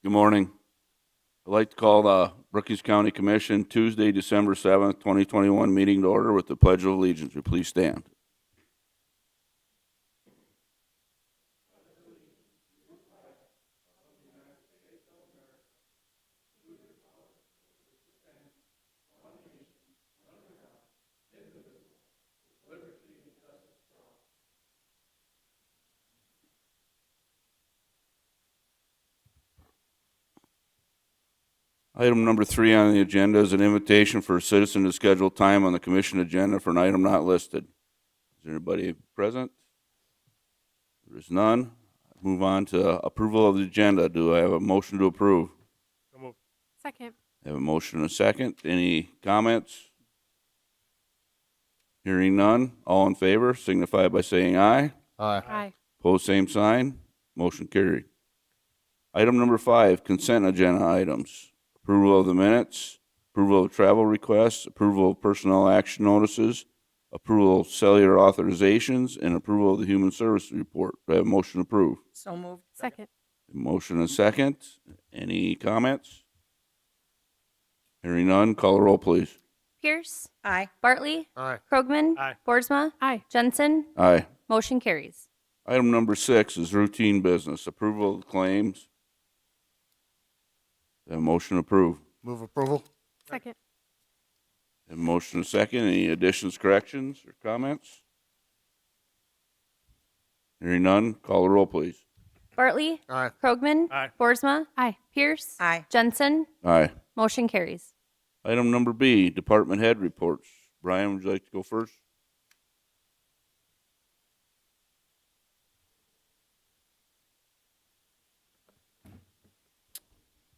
Good morning. I'd like to call the Brookings County Commission Tuesday, December 7th, 2021 meeting to order with the Pledge of Allegiance. Will you please stand? Item number 3 on the agenda is an invitation for a citizen to schedule time on the commission agenda for an item not listed. Is there anybody present? There is none. Move on to approval of the agenda. Do I have a motion to approve? So moved. Second. I have a motion and a second. Any comments? Hearing none. All in favor signify by saying aye. Aye. Pose same sign. Motion carried. Item number 5, consent agenda items. Approval of the minutes, approval of travel requests, approval of personnel action notices, approval of cellular authorizations, and approval of the human services report. Do I have a motion to approve? So moved. Second. Motion and second. Any comments? Hearing none, call the roll, please. Pierce, Aye. Bartley, Aye. Krogman, Aye. Boersma, Aye. Jensen. Aye. Motion carries. Item number 6 is routine business, approval of the claims. Do I have a motion to approve? Move approval. Second. Have a motion and second. Any additions, corrections, or comments? Hearing none, call the roll, please. Bartley, Aye. Krogman, Aye. Boersma, Aye. Pierce, Aye. Jensen. Aye. Motion carries. Item number B, department head reports. Brian, would you like to go first?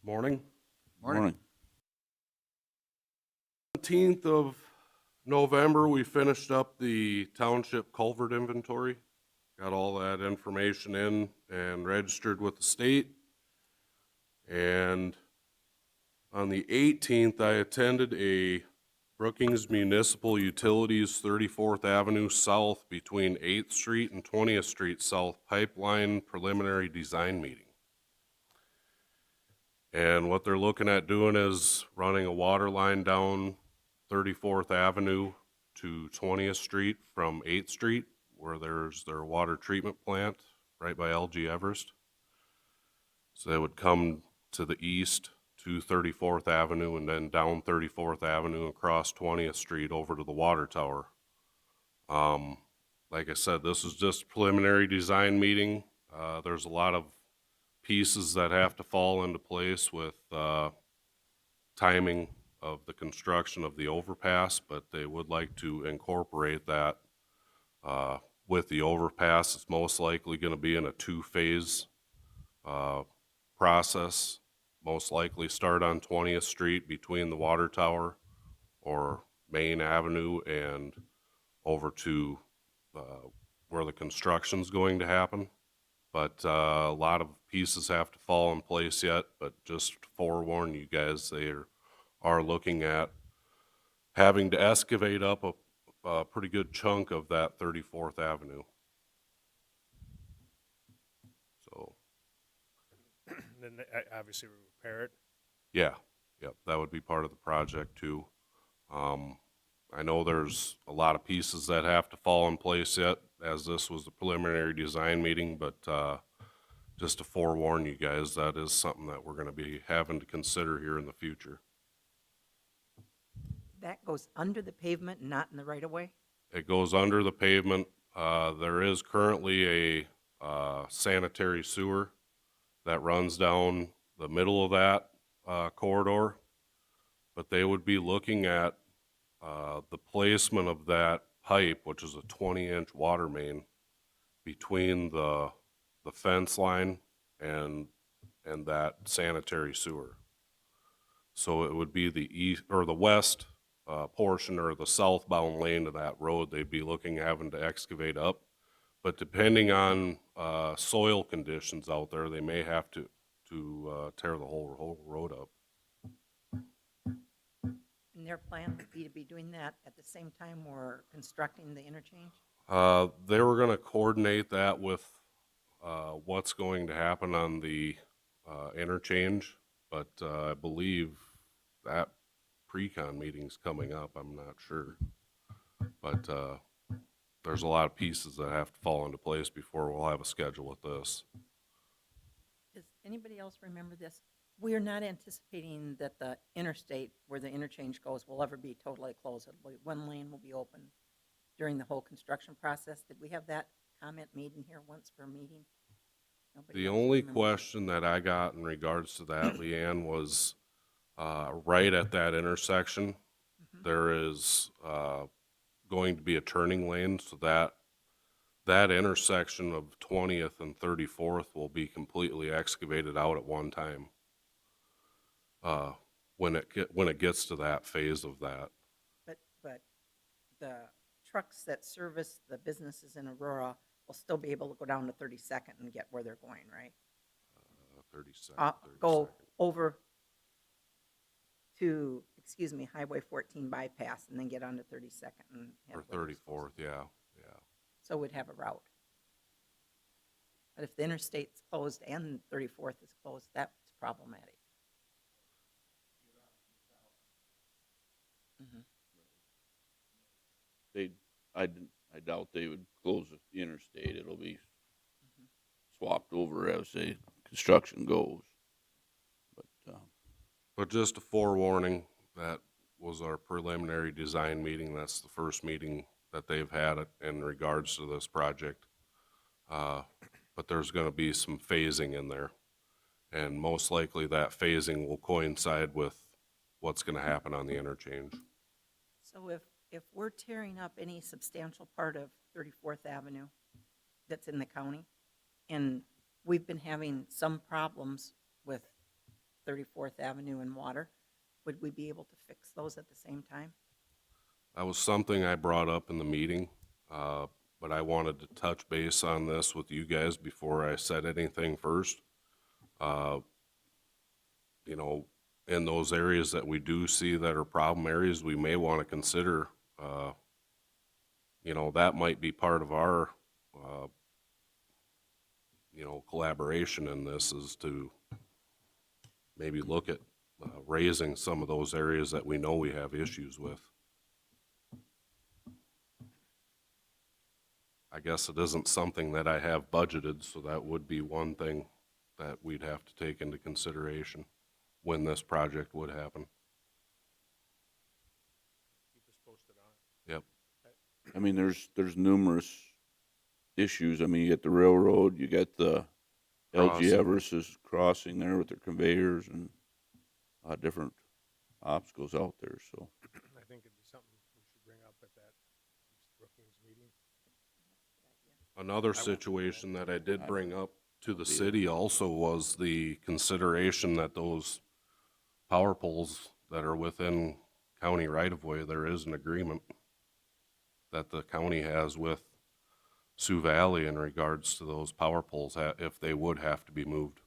Morning. Morning. 17th of November, we finished up the township culvert inventory. Got all that information in and registered with the state. And on the 18th, I attended a Brookings Municipal Utilities 34th Avenue South between 8th Street and 20th Street South pipeline preliminary design meeting. And what they're looking at doing is running a water line down 34th Avenue to 20th Street from 8th Street, where there's their water treatment plant right by LG Everest. So they would come to the east to 34th Avenue and then down 34th Avenue across 20th Street over to the water tower. Like I said, this is just a preliminary design meeting. There's a lot of pieces that have to fall into place with timing of the construction of the overpass, but they would like to incorporate that with the overpass. It's most likely going to be in a 2-phase process. Most likely start on 20th Street between the water tower or Main Avenue and over to where the construction's going to happen. But a lot of pieces have to fall in place yet, but just to forewarn you guys, they are looking at having to excavate up a pretty good chunk of that 34th Avenue. So, Then obviously we repair it. yeah, that would be part of the project too. I know there's a lot of pieces that have to fall in place yet, as this was the preliminary design meeting, but just to forewarn you guys, that is something that we're going to be having to consider here in the future. That goes under the pavement, not in the right of way? It goes under the pavement. There is currently a sanitary sewer that runs down the middle of that corridor, but they would be looking at the placement of that pipe, which is a 20-inch water main, between the fence line and that sanitary sewer. So it would be the east or the west portion or the southbound lane of that road they'd be looking having to excavate up. But depending on soil conditions out there, they may have to tear the whole road up. And their plan would be to be doing that at the same time we're constructing the interchange? They were going to coordinate that with what's going to happen on the interchange, but I believe that pre-con meeting's coming up. I'm not sure. But there's a lot of pieces that have to fall into place before we'll have a schedule with this. Does anybody else remember this? We are not anticipating that the interstate where the interchange goes will ever be totally closed. One lane will be open during the whole construction process. Did we have that comment made in here once per meeting? Nobody The else only remembers? question that I got in regards to that, Leanne, was right at that intersection, there is going to be a turning lane, so that intersection of 20th and 34th will be completely excavated out at one time when it gets to that phase of that. But the trucks that service the businesses in Aurora will still be able to go down to 32nd and get where they're going, right? 32nd. Go over to, Highway 14 bypass and then get onto 32nd and head Or where they're supposed 34th, yeah. So we'd have a route. But if the interstate's closed and 34th is closed, that's problematic. I doubt they would close the interstate. It'll be swapped over as the construction goes. But just a forewarning, that was our preliminary design meeting. That's the first meeting that they've had in regards to this project. But there's going to be some phasing in there. And most likely that phasing will coincide with what's going to happen on the interchange. So if we're tearing up any substantial part of 34th Avenue that's in the county, and we've been having some problems with 34th Avenue and water, would we be able to fix those at the same time? That was something I brought up in the meeting, but I wanted to touch base on this with you guys before I said anything first. You know, in those areas that we do see that are problem areas, we may want to consider, you know, that might be part of our, you know, collaboration in this, is to maybe look at raising some of those areas that we know we have issues with. I guess it isn't something that I have budgeted, so that would be one thing that we'd have to take into consideration when this project would happen. Keep us posted on it. Yep. I mean, there's numerous issues. I mean, you get the railroad, you get the LG Crossing. Everest's crossing there with their conveyors and different obstacles out there, so. I think it'd be something we should bring up at that Brookings meeting. Another situation that I did bring up to the city also was the consideration that those power poles that are within county right-of-way, there is an agreement that the county has with Sioux Valley in regards to those power poles, if they would have to be moved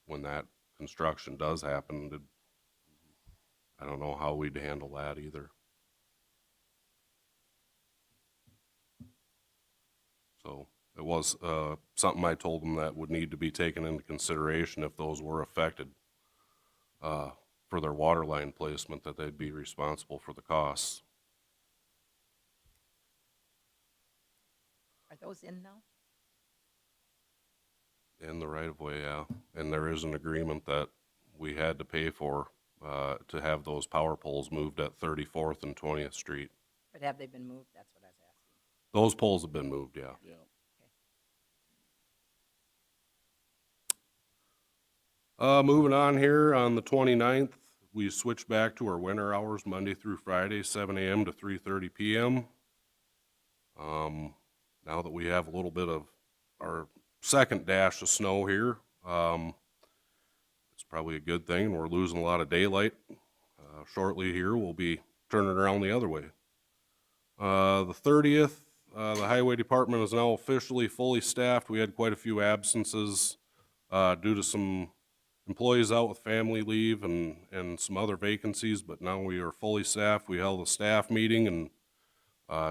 when that construction does happen. I don't know how we'd handle that either. So it was something I told them that would need to be taken into consideration if those were affected for their water line placement, that they'd be responsible for the costs. Are those in now? In the right-of-way, yeah. And there is an agreement that we had to pay for to have those power poles moved at 34th and 20th Street. But have they been moved? That's what I was asking. Those poles have been moved, yeah. Moving on here, on the 29th, we switched back to our winter hours, Monday through Friday, 7 a.m. to 3:30 p.m. Now that we have a little bit of our second dash of snow here, it's probably a good thing. We're losing a lot of daylight. Shortly here, we'll be turning around the other way. The 30th, the highway department is now officially fully staffed. We had quite a few absences due to some employees out with family leave and some other vacancies, but now we are fully staffed. We held a staff meeting and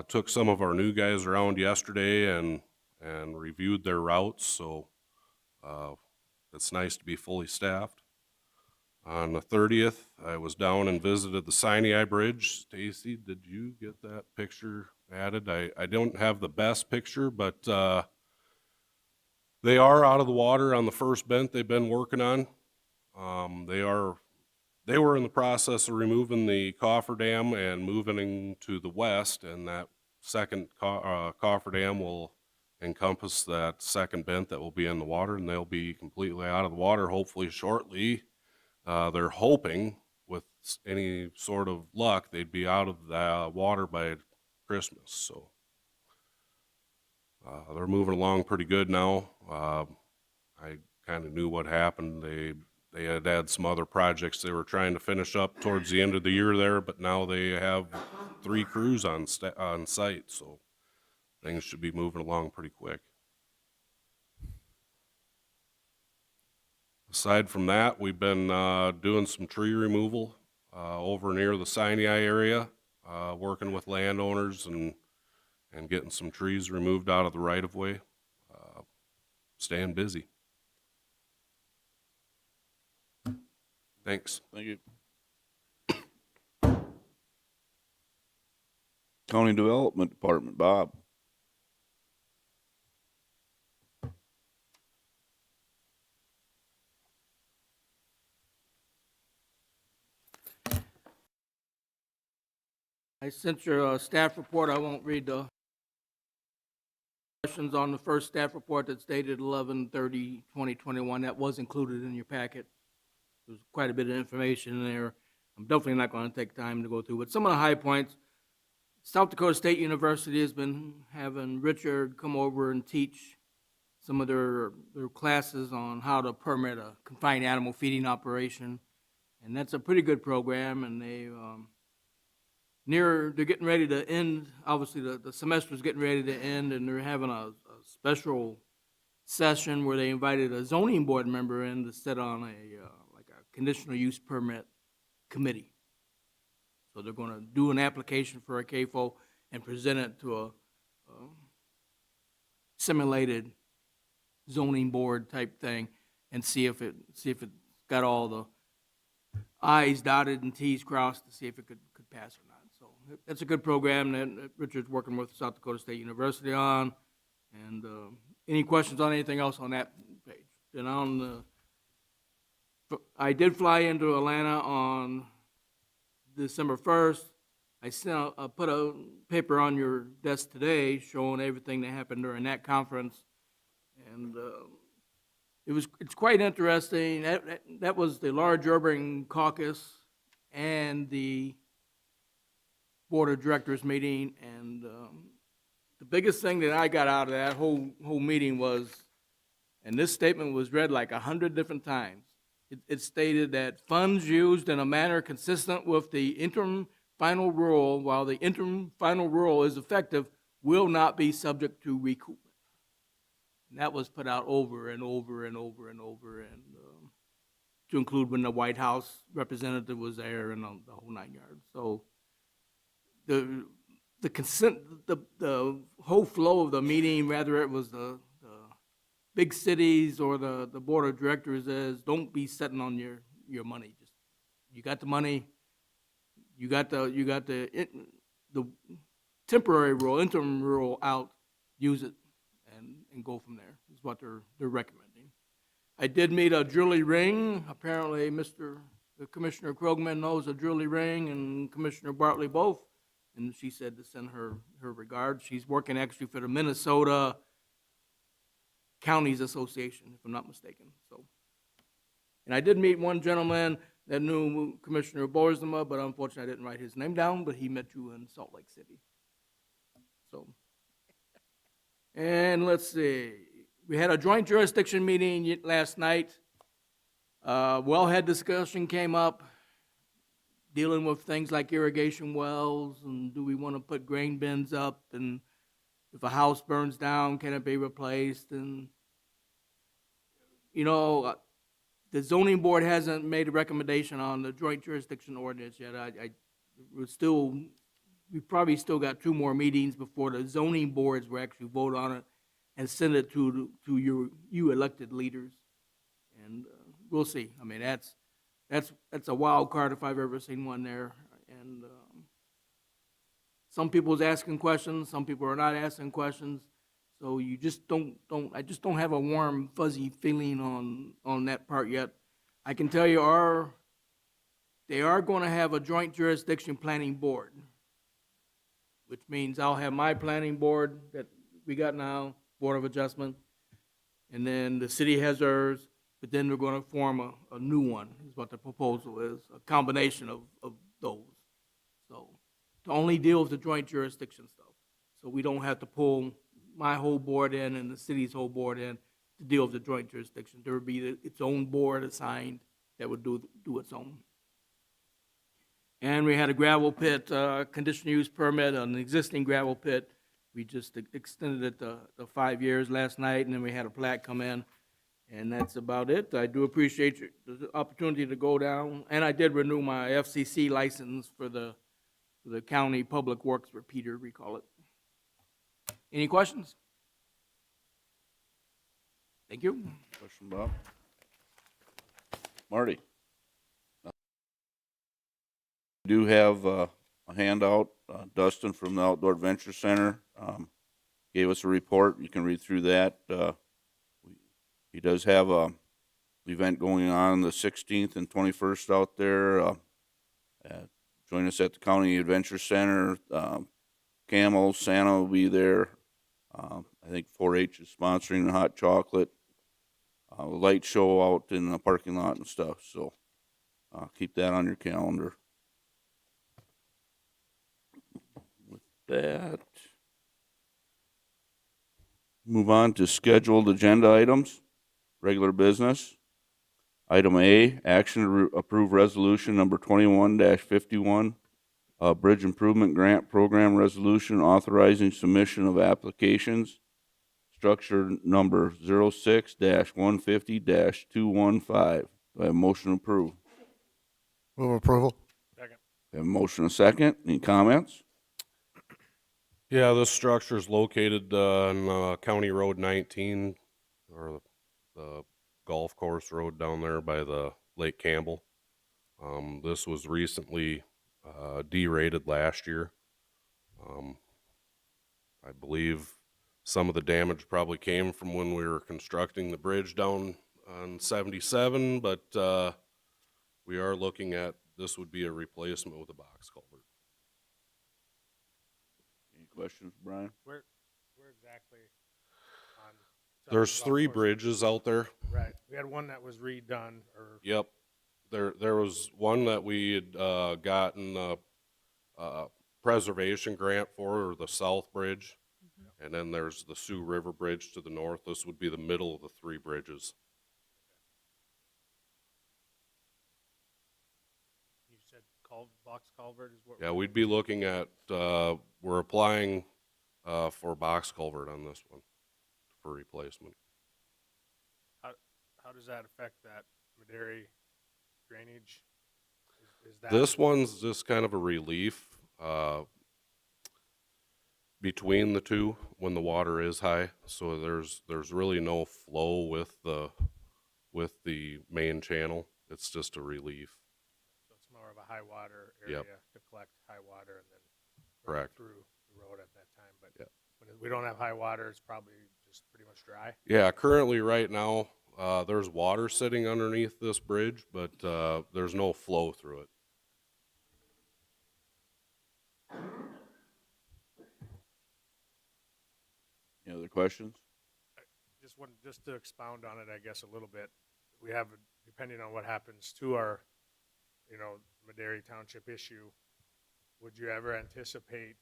took some of our new guys around yesterday and reviewed their routes. So it's nice to be fully staffed. On the 30th, I was down and visited the Sinai Bridge. Stacy, did you get that picture added? I don't have the best picture, but they are out of the water on the first bent they've been working on. They were in the process of removing the cofferdam and moving to the west, and that second cofferdam will encompass that second bent that will be in the water, and they'll be completely out of the water hopefully shortly. They're hoping, with any sort of luck, they'd be out of the water by Christmas. So they're moving along pretty good now. I kind of knew what happened. They had some other projects they were trying to finish up towards the end of the year there, but now they have 3 crews on site, so things should be moving along pretty quick. Aside from that, we've been doing some tree removal over near the Sinai area, working with landowners and getting some trees removed out of the right-of-way, staying busy. Thanks. Thank you. County Development Department, Bob. I sent your staff report. I won't read the questions on the first staff report that's dated 11/30/2021. That was included in your packet. There's quite a bit of information in there. I'm definitely not going to take time to go through, but some of the high points. South Dakota State University has been having Richard come over and teach some of their classes on how to permit a confined animal feeding operation, and that's a pretty good program. And they're getting ready to end. Obviously, the semester's getting ready to end, and they're having a special session where they invited a zoning board member in to sit on a conditional use permit committee. So they're going to do an application for a CAFO and present it to a simulated zoning board type thing and see if it got all the I's dotted and T's crossed to see if it could pass or not. So that's a good program that Richard's working with South Dakota State University on. And any questions on anything else on that page? Then I did fly into Atlanta on December 1st. I put a paper on your desk today showing everything that happened during that conference, and it's quite interesting. That was the large urban caucus and the board of directors meeting, and the biggest thing that I got out of that whole meeting was, and this statement was read like 100 different times. It stated that funds used in a manner consistent with the interim final rule, while the interim final rule is effective, will not be subject to recoupment. And that was put out over and over and over and over, and to include when the White House representative was there and the whole 9 yards. So the consent, the whole flow of the meeting, whether it was the big cities or the board of directors, is don't be sitting on your money. Just, you got the money, you got the temporary rule, interim rule out, use it and go from there, is what they're recommending. I did meet a Julie Ring. Apparently Commissioner Krogman knows a Julie Ring and Commissioner Bartley both, and she said to send her regards. She's working actually for the Minnesota Counties Association, if I'm not mistaken. So, and I did meet one gentleman that knew Commissioner Boersma, but unfortunately I didn't write his name down, but he met you in Salt Lake City. So, and let's see, we had a joint jurisdiction meeting last night. Wellhead discussion came up, dealing with things like irrigation wells, and do we want to put grain bins up, and if a house burns down, can it be replaced? And, the zoning board hasn't made a recommendation on the joint jurisdiction ordinance yet. We probably still got 2 more meetings before the zoning boards will actually vote on it and send it to you elected leaders. And we'll see. I mean, that's a wild card if I've ever seen one there. And some people's asking questions, some people are not asking questions. So you just I just don't have a warm, fuzzy feeling on that part yet. I can tell you they are going to have a joint jurisdiction planning board, which means I'll have my planning board that we got now, Board of Adjustment, and then the city has theirs, but then we're going to form a new one, is what the proposal is, a combination of those. So to only deal with the joint jurisdiction stuff. So we don't have to pull my whole board in and the city's whole board in to deal with the joint jurisdiction. There would be its own board assigned that would do its own. And we had a gravel pit, conditional use permit on an existing gravel pit. We just extended it to 5 years last night, and then we had a plat come in, and that's about it. I do appreciate the opportunity to go down, and I did renew my FCC license for the county public works repeater, we call it. Any questions? Thank you. Question, Bob? Marty? We do have a handout. Dustin from the Outdoor Adventure Center gave us a report. You can read through that. He does have a event going on the 16th and 21st out there. Join us at the County Adventure Center. Camel, Santa will be there. I think 4-H is sponsoring the hot chocolate. A light show out in the parking lot and stuff. So keep that on your calendar. With that, move on to scheduled agenda items. Regular business. Item A, action to approve resolution number 21-51. Bridge Improvement Grant Program Resolution authorizing submission of applications, structure number 06-150-215. Do I have a motion to approve? Move approval. Second. I have a motion and a second. Any comments? Yeah, this structure is located on County Road 19, or the golf course road down there by the Lake Campbell. This was recently derated last year. I believe some of the damage probably came from when we were constructing the bridge down on 77, but we are looking at, this would be a replacement with a box culvert. Any questions, Brian? Where exactly on? There's Golf 3 course? bridges out there. Right. We had one that was redone, or Yep. There was one that we had gotten a preservation grant for, or the South Bridge. And then there's the Sioux River Bridge to the north. This would be the middle of the 3 bridges. you said box culvert is what? Yeah, we'd be looking at, we're applying for box culvert on this one for replacement. How does that affect that Maderi drainage? Is that? This one's just kind of a relief between the two when the water is high. So there's really no flow with the main channel. It's just a relief. So it's more of a high water Yep. area to collect high water and then run Correct. through the road at that time. But Yep. when we don't have high water, it's probably just pretty much dry. Yeah, currently right now, there's water sitting underneath this bridge, but there's no flow through it. Any other questions? Just to expound on it, I guess, a little bit. We have, depending on what happens to our, Maderi Township issue, would you ever anticipate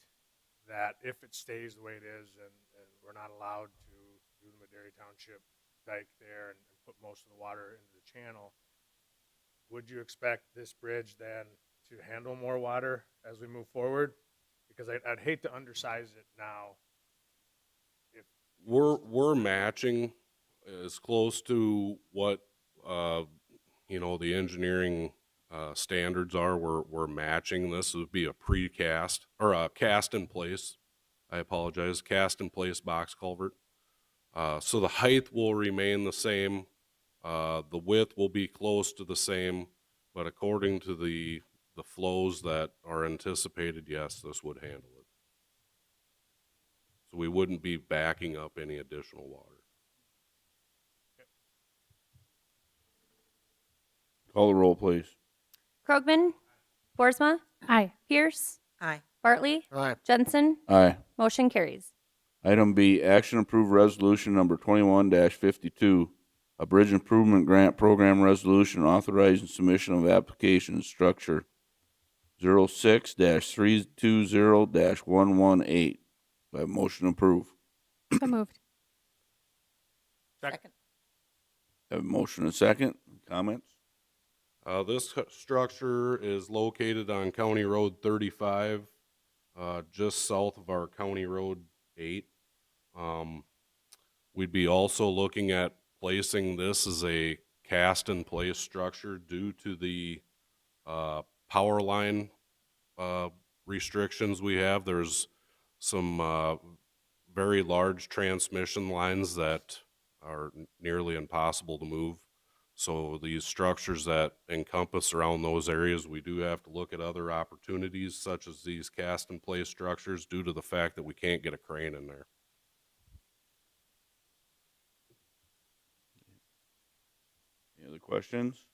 that if it stays the way it is and we're not allowed to do the Maderi Township dike there and put most of the water into the channel, would you expect this bridge then to handle more water as we move forward? Because I'd hate to undersize it now. We're matching as close to what the engineering standards are. We're matching. This would be a precast or a cast in place. I apologize, cast in place box culvert. So the height will remain the same. The width will be close to the same, but according to the flows that are anticipated, yes, this would handle it. So we wouldn't be backing up any additional water. Call the roll, please. Krogman? Boersma? Aye. Pierce? Aye. Bartley? Aye. Jensen? Aye. Motion carries. Item B, action approve resolution number 21-52, a bridge improvement grant program resolution authorizing submission of application structure 06-320-118. Do I have a motion to approve? So moved. Second. Have a motion and a second. Comments? This structure is located on County Road 35, just south of our County Road 8. We'd be also looking at placing this as a cast-in-place structure due to the power line restrictions we have. There's some very large transmission lines that are nearly impossible to move. So these structures that encompass around those areas, we do have to look at other opportunities such as these cast-in-place structures due to the fact that we can't get a crane in there. Any other questions?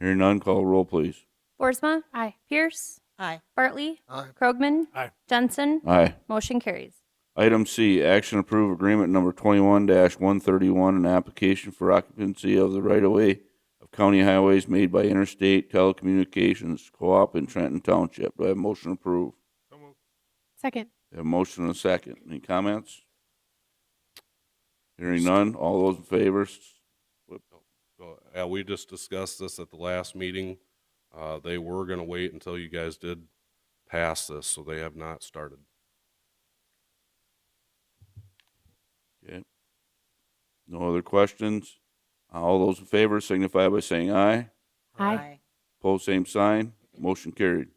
Hearing none, call the roll, please. Boersma? Aye. Pierce? Aye. Bartley? Aye. Krogman? Aye. Jensen? Aye. Motion carries. Item C, action approve agreement number 21-131, an application for occupancy of the right-of-way of county highways made by Interstate Telecommunications Co-op in Trenton Township. Do I have a motion to approve? So moved. Second. I have a motion and a second. Any comments? Hearing none, all those in favor? Yeah, we just discussed this at the last meeting. They were gonna wait until you guys did pass this, so they have not started. Okay. No other questions? All those in favor signify by saying aye. Aye. Pose same sign. Motion carried.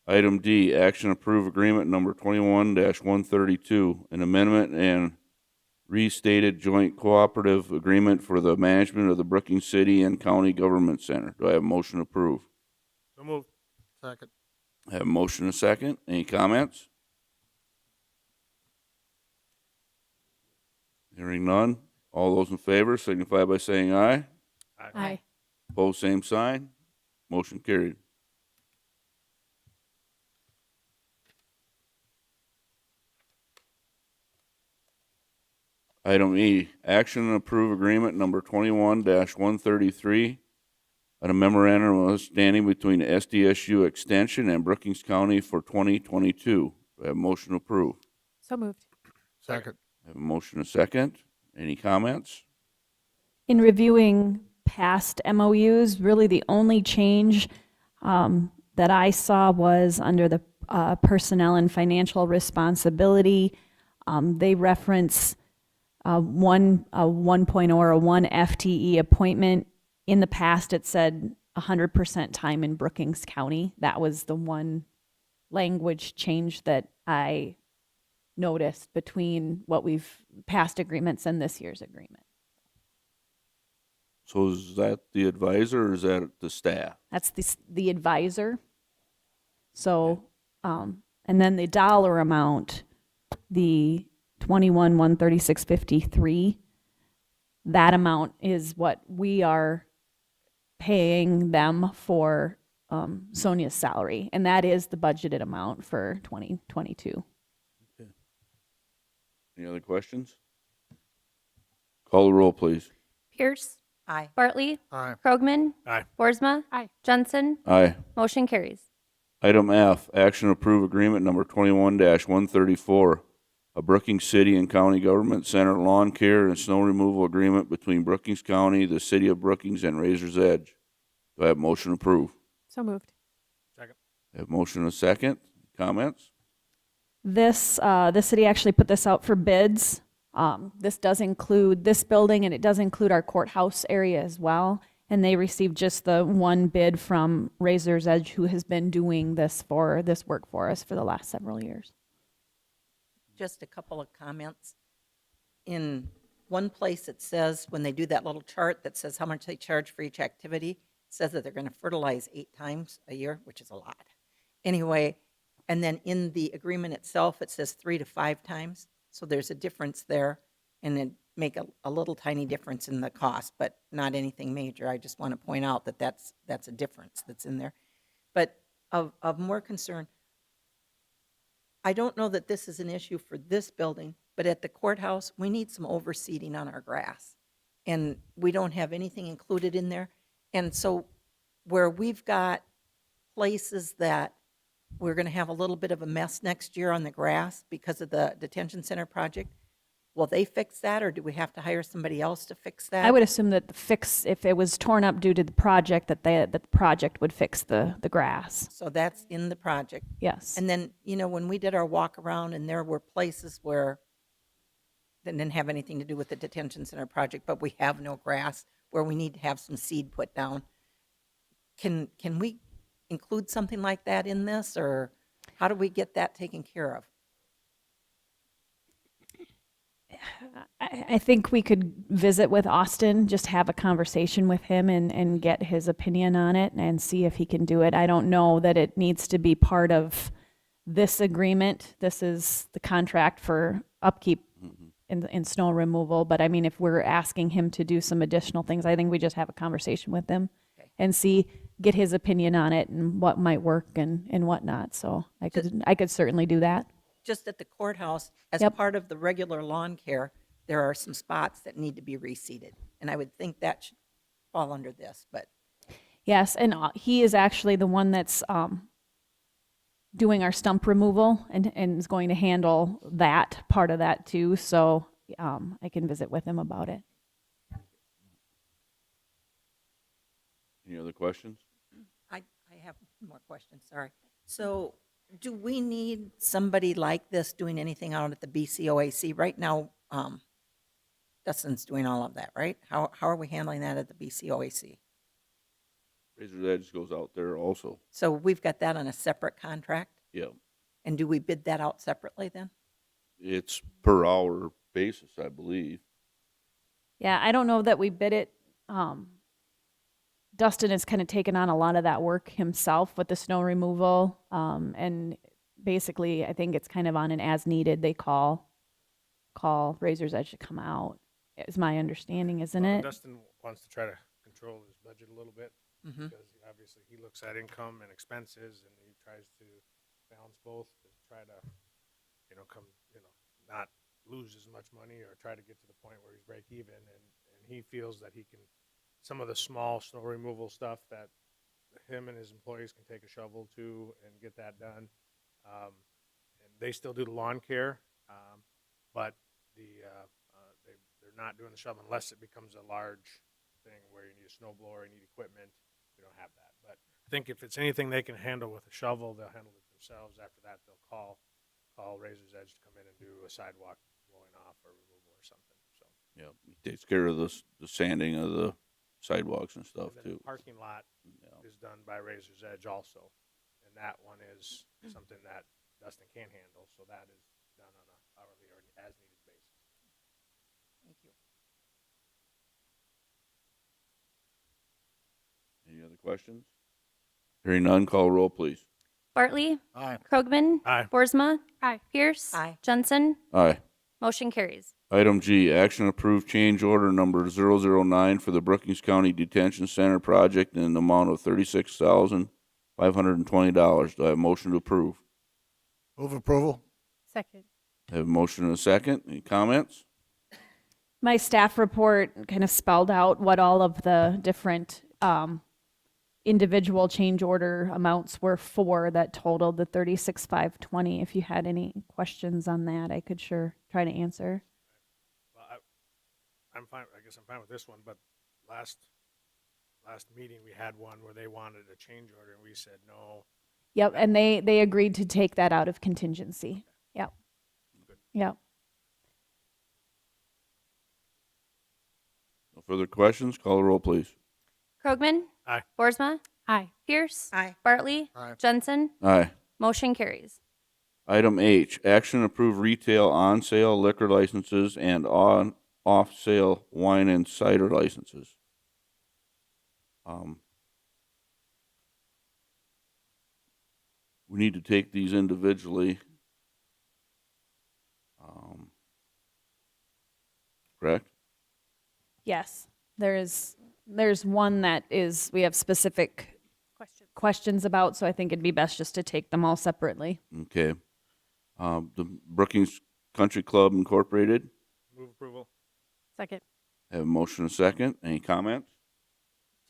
Item D, action approve agreement number 21-132, an amendment and restated joint cooperative agreement for the management of the Brookings City and County Government Center. Do I have a motion to approve? So moved. Second. I have a motion and a second. Any comments? Hearing none. All those in favor signify by saying aye. Aye. Pose same sign. Motion carried. Item E, action and approve agreement number 21-133, and a memorandum of understanding between SDSU Extension and Brookings County for 2022. Do I have a motion to approve? So moved. Second. I have a motion and a second. Any comments? In reviewing past MOUs, really the only change that I saw was under the personnel and financial responsibility. They reference 1.0 or a 1 FTE appointment. In the past, it said 100% time in Brookings County. That was the one language change that I noticed between what we've past agreements and this year's agreement. So is that the advisor or is that the staff? That's the advisor. So, and then the dollar amount, the 21,136.53, that amount is what we are paying them for Sonia's salary, and that is the budgeted amount for 2022. Any other questions? Call the roll, please. Pierce? Aye. Bartley? Aye. Krogman? Aye. Boersma? Aye. Jensen? Aye. Motion carries. Item F, action approve agreement number 21-134, a Brookings City and County Government Center lawn care and snow removal agreement between Brookings County, the City of Brookings, and Razor's Edge. Do I have motion to approve? So moved. Second. I have motion and a second. Comments? This, the city actually put this out for bids. This does include this building, and it does include our courthouse area as well. And they received just the one bid from Razor's Edge, who has been doing this work for us for the last several years. Just a couple of comments. In one place it says, when they do that little chart that says how much they charge for each activity, it says that they're going to fertilize 8 times a year, which is a lot. Anyway, and then in the agreement itself, it says 3 to 5 times. So there's a difference there, and it make a little tiny difference in the cost, but not anything major. I just want to point out that that's a difference that's in there. But of more concern, I don't know that this is an issue for this building, but at the courthouse, we need some overseeding on our grass. And we don't have anything included in there. And so where we've got places that we're going to have a little bit of a mess next year on the grass because of the detention center project, will they fix that, or do we have to hire somebody else to fix that? I would assume that the fix, if it was torn up due to the project, that the project would fix the grass. So that's in the project. Yes. And then, when we did our walk around and there were places where that didn't have anything to do with the detention center project, but we have no grass, where we need to have some seed put down. Can we include something like that in this, or how do we get that taken care of? I think we could visit with Austin, just have a conversation with him and get his opinion on it and see if he can do it. I don't know that it needs to be part of this agreement. This is the contract for upkeep in snow removal. But I mean, if we're asking him to do some additional things, I think we just have a conversation with him and get his opinion on it and what might work and whatnot. So I could certainly do that. Just at the courthouse, as Yep. part of the regular lawn care, there are some spots that need to be reseeded. And I would think that should fall under this, but Yes, and he is actually the one that's doing our stump removal and is going to handle that part of that too. So I can visit with him about it. Any other questions? I have more questions, sorry. So do we need somebody like this doing anything out at the BCOAC? Right now, Dustin's doing all of that, right? How are we handling that at the BCOAC? Razor's Edge goes out there also. So we've got that on a separate contract? Yeah. And do we bid that out separately then? It's per hour basis, I believe. Yeah, I don't know that we bid it. Dustin has kind of taken on a lot of that work himself with the snow removal. And basically, I think it's kind of on an as needed. They call Razor's Edge to come out, is my understanding, isn't Well, it? Dustin wants to try to control his budget a little bit, Mhm. because obviously he looks at income and expenses, and he tries to balance both to try to, not lose as much money or try to get to the point where he's break even. And he feels that he can, some of the small snow removal stuff that him and his employees can take a shovel to and get that done. And they still do the lawn care, but they're not doing the shovel unless it becomes a large thing where you need a snow blower, you need equipment. We don't have that. But I think if it's anything they can handle with a shovel, they'll handle it themselves. After that, they'll call Razor's Edge to come in and do a sidewalk blowing off or removal or something. So Yeah, he takes care of the sanding of the sidewalks and stuff and then too. the parking lot Yeah. is done by Razor's Edge also, and that one is something that Dustin can't handle. So that is done on a hourly or as needed basis. Thank you. Any other questions? Hearing none, call roll, please. Bartley? Aye. Krogman? Aye. Boersma? Aye. Pierce? Aye. Jensen? Aye. Motion carries. Item G, action approved change order number 009 for the Brookings County Detention Center project in an amount of $36,520. Do I have a motion to approve? Move approval. Second. I have a motion and a second. Any comments? My staff report kind of spelled out what all of the different individual change order amounts were for that totaled the 36,520. If you had any questions on that, I could sure try to answer. Well, I'm fine. I guess I'm fine with this one. But last meeting we had one where they wanted a change order, and we said no. Yep, and they agreed to take that out of contingency. Yep. Good. Yep. No further questions? Call the roll, please. Krogman? Aye. Boersma? Aye. Pierce? Aye. Bartley? Aye. Jensen? Aye. Motion carries. Item H, action approve retail on-sale liquor licenses and off-sale wine and cider licenses. We need to take these individually. Correct? Yes, there's one that is, we have specific questions about, so I think it'd be best just to take them all separately. Okay. The Brookings Country Club Incorporated, Move approval. Second. have a motion and a second. Any comments?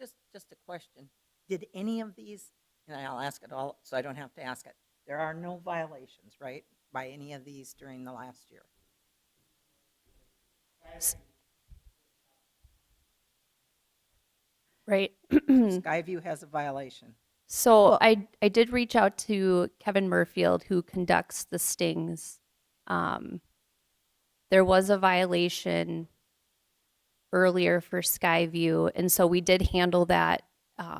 Just a question. Did any of these, and I'll ask it all, so I don't have to ask it. There are no violations, right, by any of these during the last year? Right. Skyview has a violation. So I did reach out to Kevin Murfield, who conducts the stings. There was a violation earlier for Skyview, and so we did handle that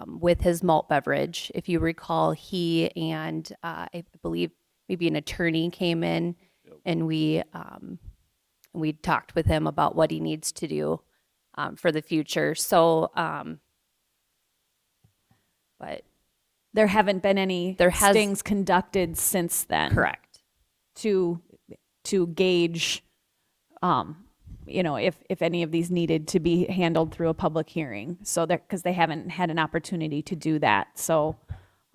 with his malt beverage. If you recall, he and I believe maybe an attorney came in, and we talked with him about what he needs to do for the future. So, but There haven't been any There has- stings conducted since then. correct. To gauge, if any of these needed to be handled through a public hearing. So that, because they haven't had an opportunity to do that. So,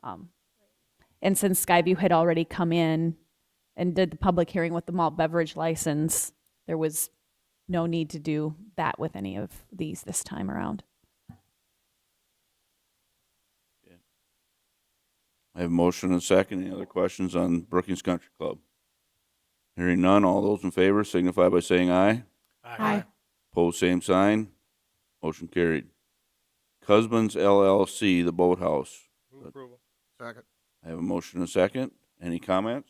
and since Skyview had already come in and did the public hearing with the malt beverage license, there was no need to do that with any of these this time around. I have a motion and a second. Any other questions on Brookings Country Club? Hearing none, all those in favor signify by saying aye. Aye. Pose same sign. Motion carried. Cusban's LLC, the boathouse. Move approval. Second. I have a motion and a second. Any comments?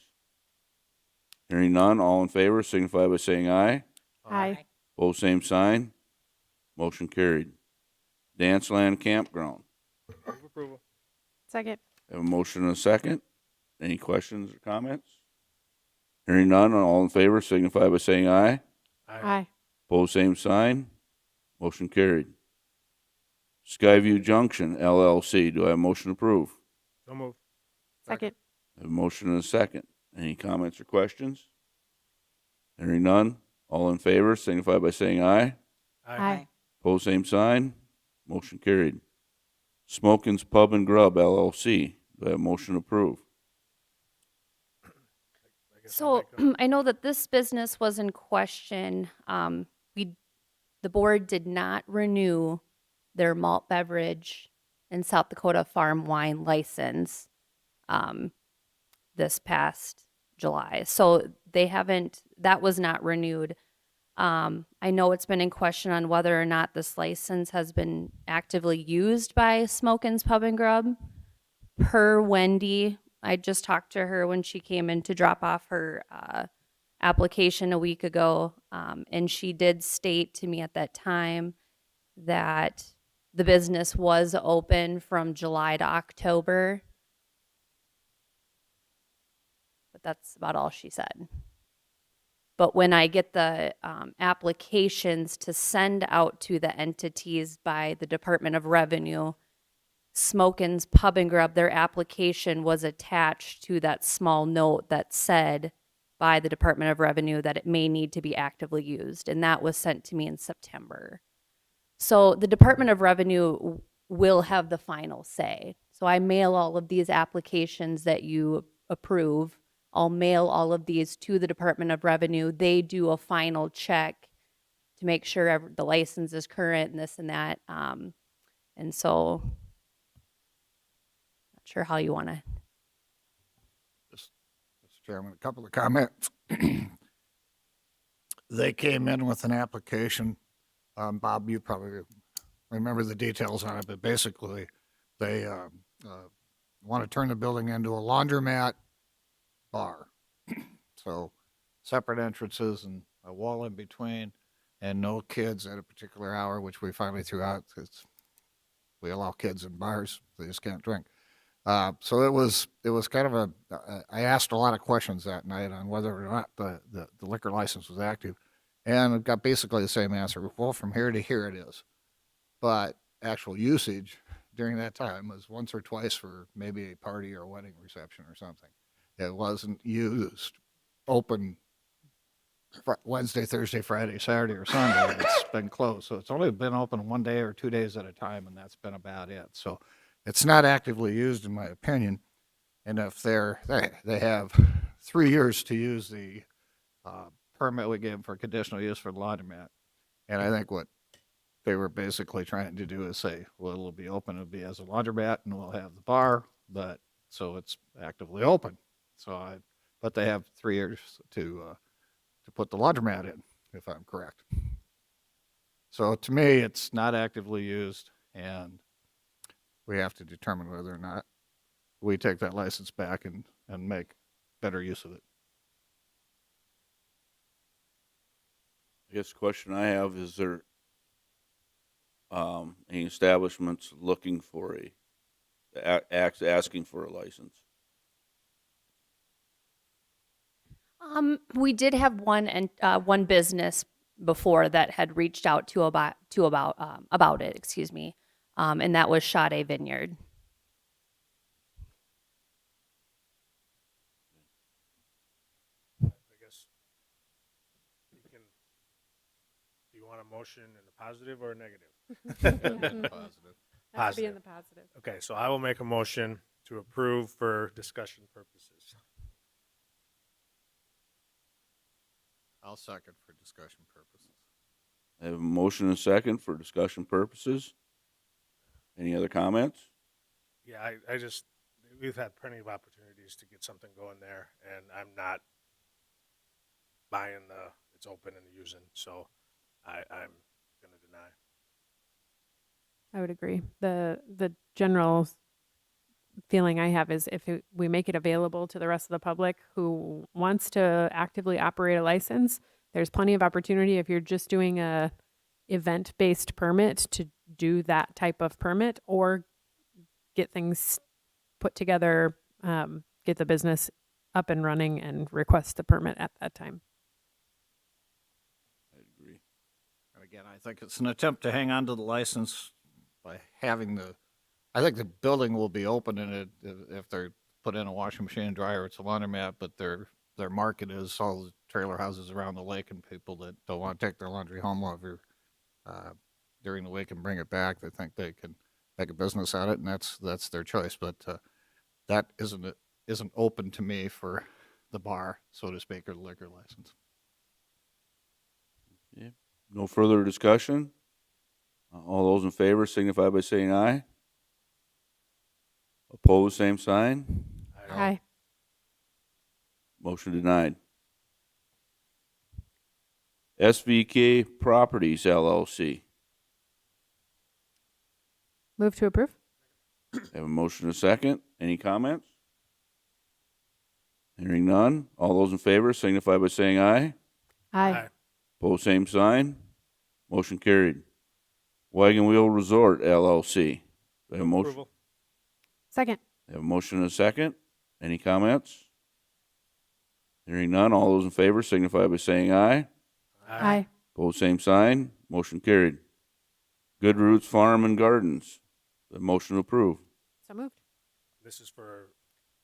Hearing none, all in favor signify by saying aye. Aye. Pose same sign. Motion carried. Danceland Campground. Move approval. Second. I have a motion and a second. Any questions or comments? Hearing none, all in favor signify by saying aye. Aye. Pose same sign. Motion carried. Skyview Junction LLC. Do I have a motion to approve? So move. Second. I have a motion and a second. Any comments or questions? Hearing none, all in favor signify by saying aye. Aye. Pose same sign. Motion carried. Smokin's Pub and Grub LLC. Do I have a motion to approve? I guess I'll So make a- I know that this business was in question. The board did not renew their malt beverage and South Dakota farm wine license this past July. So that was not renewed. I know it's been in question on whether or not this license has been actively used by Smokin's Pub and Grub. Per Wendy, I just talked to her when she came in to drop off her application a week ago, and she did state to me at that time that the business was open from July to October. But that's about all she said. But when I get the applications to send out to the entities by the Department of Revenue, Smokin's Pub and Grub, their application was attached to that small note that said by the Department of Revenue that it may need to be actively used. And that was sent to me in September. So the Department of Revenue will have the final say. So I mail all of these applications that you approve. I'll mail all of these to the Department of Revenue. They do a final check to make sure the license is current and this and that. And so, not sure how you want to. Mr. Chairman, a couple of comments. They came in with an application. Bob, you probably remember the details on it, but basically they want to turn the building into a laundromat bar. So separate entrances and a wall in between, and no kids at a particular hour, which we finally threw out because we allow kids in bars. They just can't drink. So it was kind of I asked a lot of questions that night on whether or not the liquor license was active. And it got basically the same answer. Well, from here to here it is. But actual usage during that time was once or twice for maybe a party or a wedding reception or something. It wasn't used open Wednesday, Thursday, Friday, Saturday, or Sunday. It's been closed. So it's only been open 1 day or 2 days at a time, and that's been about it. So it's not actively used, in my opinion. And if they have 3 years to use the permit we gave them for conditional use for the laundromat. And I think what they were basically trying to do is say, well, it'll be open, it'll be as a laundromat, and we'll have the bar, but so it's actively open. But they have 3 years to put the laundromat in, if I'm correct. So to me, it's not actively used, and we have to determine whether or not we take that license back and make better use of it. I guess the question I have is there any establishments looking for asking for a license? We did have one business before that had reached out about it, excuse me, and that was Sade Vineyard. I guess do you want a motion in a positive or a negative? Positive. Has to be in the positive. Okay, so I will make a motion to approve for discussion purposes. I'll second for discussion purposes. I have a motion and a second for discussion purposes. Any other comments? Yeah, we've had plenty of opportunities to get something going there, and I'm not buying it's open and using, so I'm going to deny. I would agree. The general feeling I have is if we make it available to the rest of the public who wants to actively operate a license, there's plenty of opportunity if you're just doing a event-based permit to do that type of permit or get things put together, get the business up and running and request the permit at that time. I agree. And again, I think it's an attempt to hang on to the license by having I think the building will be open in it if they're put in a washing machine and dryer, it's a laundromat, but their market is all the trailer houses around the lake and people that don't want to take their laundry home during the week and bring it back. They think they can make a business out of it, and that's their choice. But that isn't open to me for the bar, so to speak, or the liquor license. Yeah. No further discussion? All those in favor signify by saying aye. Opposed, same sign. Aye. Motion denied. SVK Properties LLC. Move to approve? Have a motion and a second. Any comments? Hearing none. All those in favor signify by saying aye. Aye. Opposed, same sign. Motion carried. Wagon Wheel Resort LLC. Do I have a motion? Approval. Second. I have a motion and a second. Any comments? Hearing none. All those in favor signify by saying aye. Aye. Opposed, same sign. Motion carried. Good Roots Farm and Gardens. The motion to approve. So moved. This is for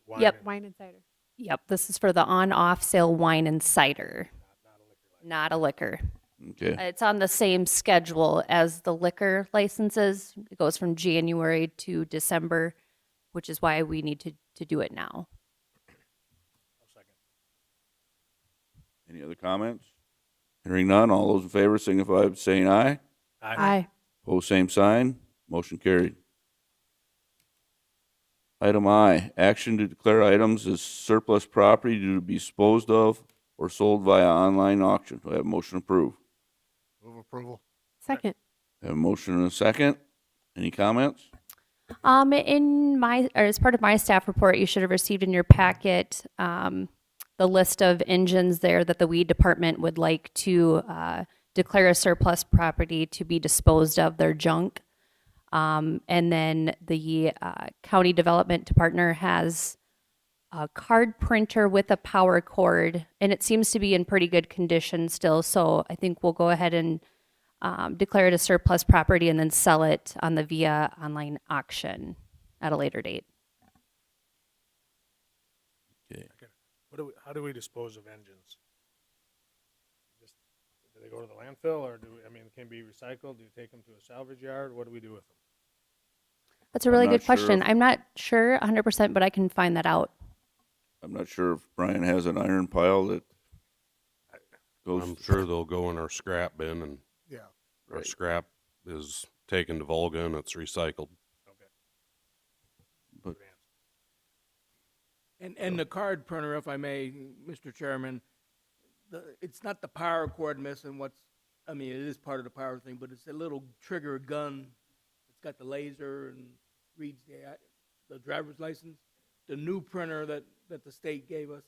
wine. Yep. Wine and cider. Yep, this is for the on-off sale wine and cider, not a liquor. Okay. It's on the same schedule as the liquor licenses. It goes from January to December, which is why we need to do it now. I'll second. Any other comments? Hearing none. All those in favor signify by saying aye. Aye. Opposed, same sign. Motion carried. Item I, action to declare items as surplus property to be disposed of or sold via online auction. Do I have a motion approved? Move approval. Second. I have a motion and a second. Any comments? As part of my staff report, you should have received in your packet the list of engines there that the weed department would like to declare a surplus property to be disposed of, their junk. And then the county development partner has a card printer with a power cord, and it seems to be in pretty good condition still. So I think we'll go ahead and declare it a surplus property and then sell it on the via online auction at a later date. Okay. How do we dispose of engines? Just, do they go to the landfill, or can be recycled? Do you take them to a salvage yard? What do we do with them? That's a really I'm good not sure question. if- I'm not sure 100%, but I can find that out. I'm not sure if Brian has an iron pile that goes. I'm sure they'll go in our scrap bin, and Yeah. our Right. scrap is taken to Volga and it's recycled. Okay. But Good answer. And the card printer, if I may, Mr. Chairman, it's not the power cord missing. It is part of the power thing, but it's a little trigger gun. It's got the laser and reads the driver's license. The new printer that the state gave us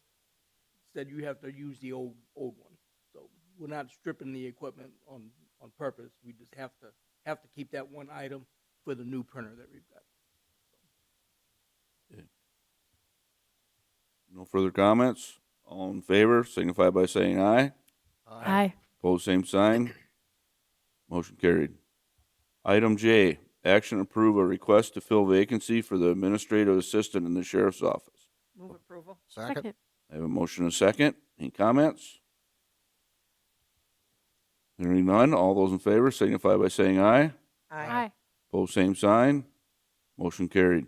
said you have to use the old one. So we're not stripping the equipment on purpose. We just have to keep that one item for the new printer that we've got. no further comments. All in favor, signify by saying aye. Aye. Pose same sign. Motion carried. Item J, action approve a request to fill vacancy for the administrative assistant in the sheriff's office. Move approval. Second? Second. I have a motion and a second. Any comments? Hearing none, all those in favor signify by saying aye. Aye. Pose same sign. Motion carried.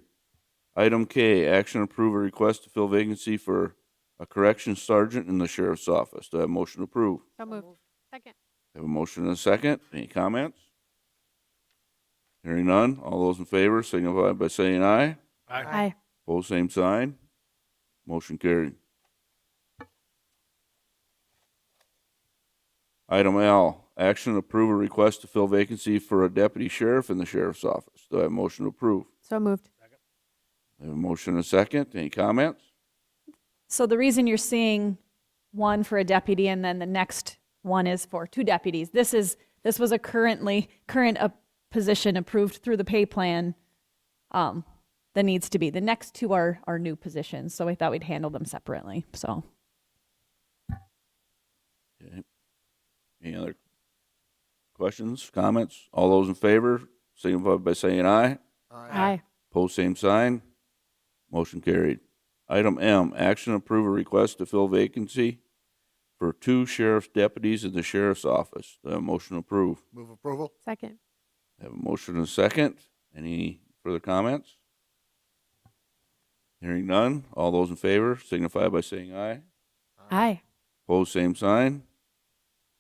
Item K, action approve a request to fill vacancy for a corrections sergeant in the sheriff's office. Do I have a motion to approve? So moved. Second. I have a motion and a second. Any comments? Hearing none, all those in favor signify by saying aye. Aye. Pose same sign. Motion carried. Item L, action to approve a request to fill vacancy for a deputy sheriff in the sheriff's office. Do I have a motion to approve? So moved. I have a motion and a second. Any comments? So the reason you're seeing one for a deputy and then the next one is for two deputies, this was a current position approved through the pay plan that needs to be. The next two are new positions, so we thought we'd handle them separately, so. Okay. Any other questions, comments? All those in favor signify by saying aye. Aye. Pose same sign. Motion carried. Item M, action to approve a request to fill vacancy for 2 sheriff's deputies in the sheriff's office. Do I have a motion to approve? Move approval? Second. I have a motion and a second. Any further comments? Hearing none. All those in favor signify by saying aye. Aye. Pose same sign.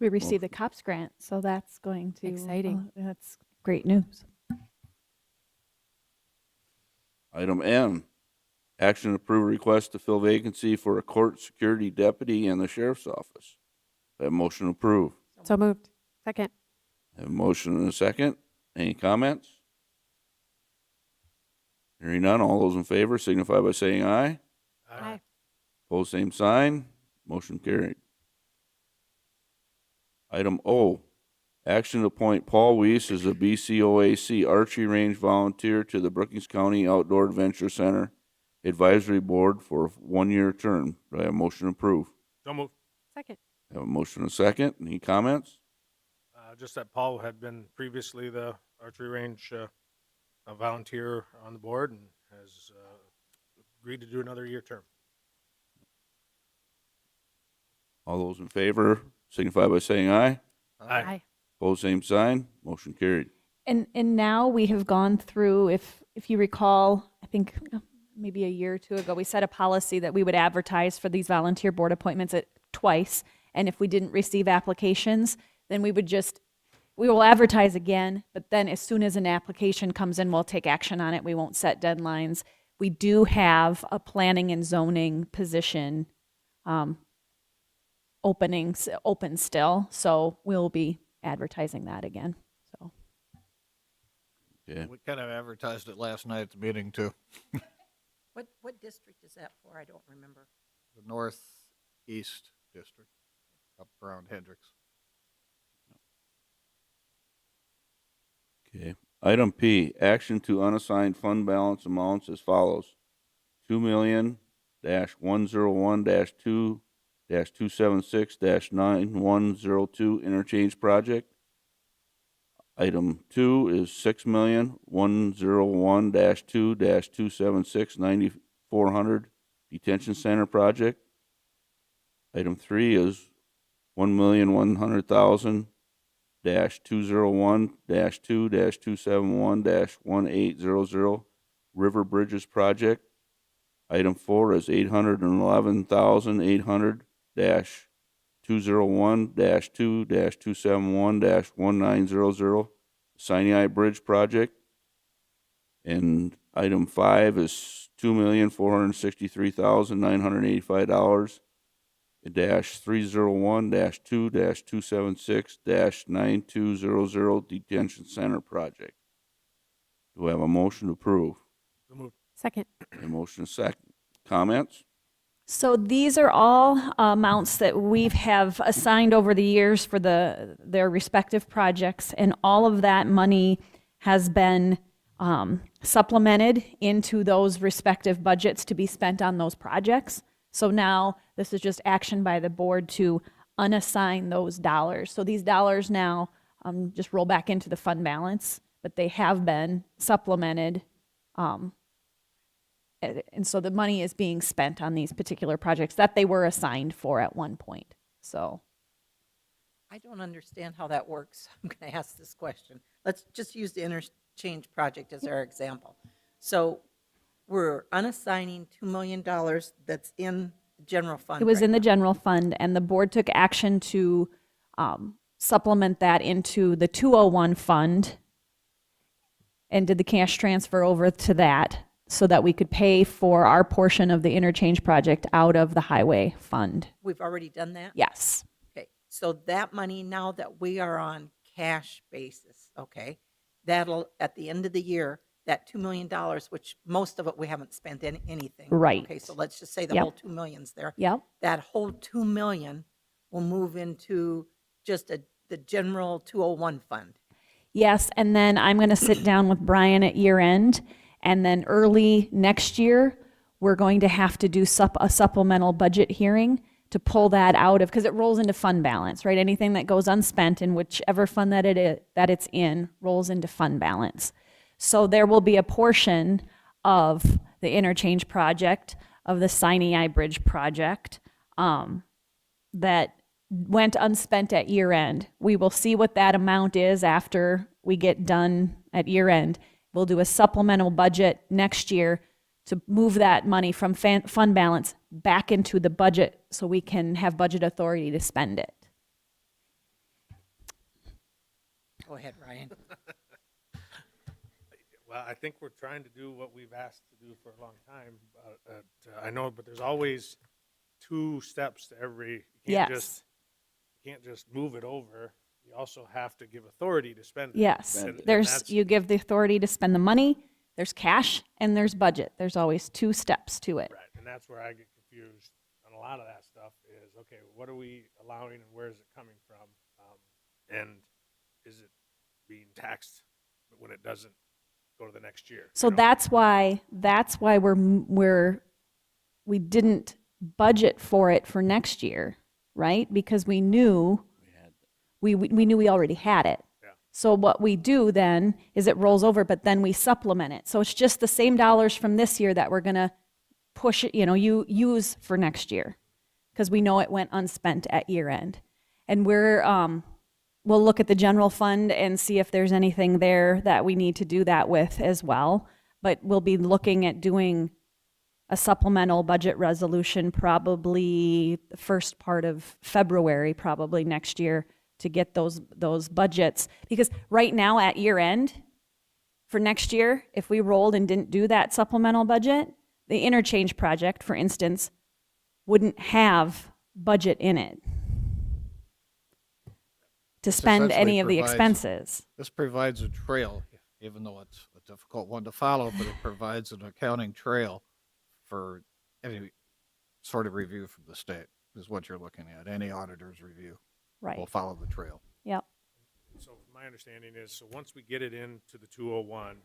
We received the COPS grant, so that's going to. Exciting. That's great news. Item N, action to approve a request to fill vacancy for a court security deputy in the sheriff's office. I have a motion to approve. So moved. Second. I have a motion and a second. Any comments? Hearing none, all those in favor signify by saying aye. Aye. Pose same sign. Motion carried. Item O, action to appoint Paul Weiss as a BCOAC archery range volunteer to the Brookings County Outdoor Adventure Center Advisory Board for a 1-year term. Do I have a motion to approve? So moved. Second. I have a motion and a second. Any comments? Just that Paul had been previously the archery range a volunteer on the board and has agreed to do another year term. All those in favor signify by saying aye. Aye. Pose same sign. Motion carried. And now we have gone through, if you recall, I think maybe a year or two ago, we set a policy that we would advertise for these volunteer board appointments twice. And if we didn't receive applications, then we will advertise again, but then as soon as an application comes in, we'll take action on it. We won't set deadlines. We do have a planning and zoning position open still, so we'll be advertising that again. So Okay. We kind of advertised it last night at the meeting too. What district is that for? I don't remember. The Northeast District, up around Hendricks. Okay. Item P, action to unassigned fund balance amounts as follows. 101-2-276-9102 interchange project. Item 2 is 6,101-2-276-9400 Detention Center project. Item 3 is 1,100,000-201-2-271-1800 River Bridges project. Item 4 is 811,800-201-2-271-1900 Sinai Bridge project. And item 5 is $2,463,985 -301-2-276-9200 Detention Center project. Do I have a motion to approve? So moved. Second. A motion second. Comments? So these are all amounts that we have assigned over the years for their respective projects, and all of that money has been supplemented into those respective budgets to be spent on those projects. So now this is just action by the board to unassign those dollars. So these dollars now just roll back into the fund balance, but they have been supplemented. And so the money is being spent on these particular projects that they were assigned for at one point. So I don't understand how that works. I'm going to ask this question. Let's just use the interchange project as our example. So we're unassigning $2 million that's in the general fund. it was right in the now. general fund, and the board took action to supplement that into the 201 fund and did the cash transfer over to that so that we could pay for our portion of the interchange project out of the highway fund. We've already done that? Yes. Okay, so that money now that we are on cash basis, okay, that'll, at the end of the year, that $2 million, which most of it we haven't spent anything. Right. Okay, so let's just say the Yep. whole $2 million's there. Yep. That whole $2 million will move into just the general 201 fund. Yes, and then I'm going to sit down with Brian at year end, and then early next year, we're going to have to do a supplemental budget hearing to pull that out of, because it rolls into fund balance, right? Anything that goes unspent in whichever fund that it's in rolls into fund balance. So there will be a portion of the interchange project, of the Sinai Bridge project, that went unspent at year end. We will see what that amount is after we get done at year end. We'll do a supplemental budget next year to move that money from fund balance back into the budget so we can have budget authority to spend it. Go ahead, Ryan. Well, I think we're trying to do what we've asked to do for a long time. I know, but there's always 2 steps to every, you Yes. can't just move it over. You also have to give authority to spend it. Yes, And there's, you give the authority to spend the money, there's cash, and there's budget. There's always 2 steps to it. Right, and that's where I get confused on a lot of that stuff is, okay, what are we allowing and where is it coming from? And is it being taxed when it doesn't go to the next year? So you know? that's why we didn't budget for it for next year, right? Because we knew we knew we already had it. Yeah. So what we do then is it rolls over, but then we supplement it. So it's just the same dollars from this year that we're gonna push it, you use for next year, because we know it went unspent at year end. And we'll look at the general fund and see if there's anything there that we need to do that with as well. But we'll be looking at doing a supplemental budget resolution probably the first part of February, probably next year, to get those budgets. Because right now at year end, for next year, if we rolled and didn't do that supplemental budget, the interchange project, for instance, wouldn't have budget in it to spend any of the expenses. This provides a trail, even though it's a difficult one to follow, but it provides an accounting trail for any sort of review from the state, is what you're looking at. Any auditor's review Right. will follow the trail. Yep. So my understanding is, so once we get it into the 201,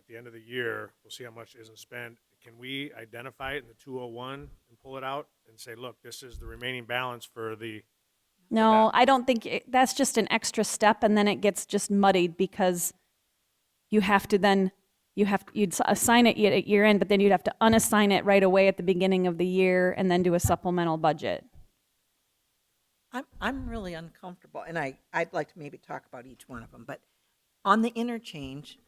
at the end of the year, we'll see how much isn't spent. Can we identify it in the 201 and pull it out and say, look, this is the remaining balance for the, No, I don't think that's just an extra step, and then it gets just muddied because you have to then, you'd assign it at year end, but then you'd have to unassign it right away at the beginning of the year and then do a supplemental budget. I'm really uncomfortable, and I'd like to maybe talk about each one of them, but on the interchange,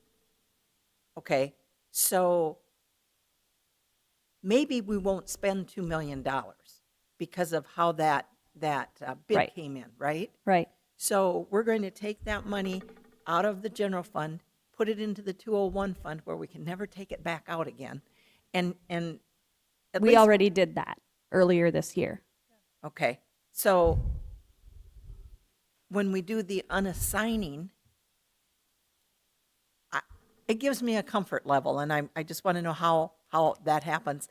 okay, so maybe we won't spend $2 million because of how that bid Right. came in, right? Right. So we're going to take that money out of the general fund, put it into the 201 fund where we can never take it back out again. And at We least, already did that earlier this year. okay, so when we do the unassigning, it gives me a comfort level, and I just want to know how that happens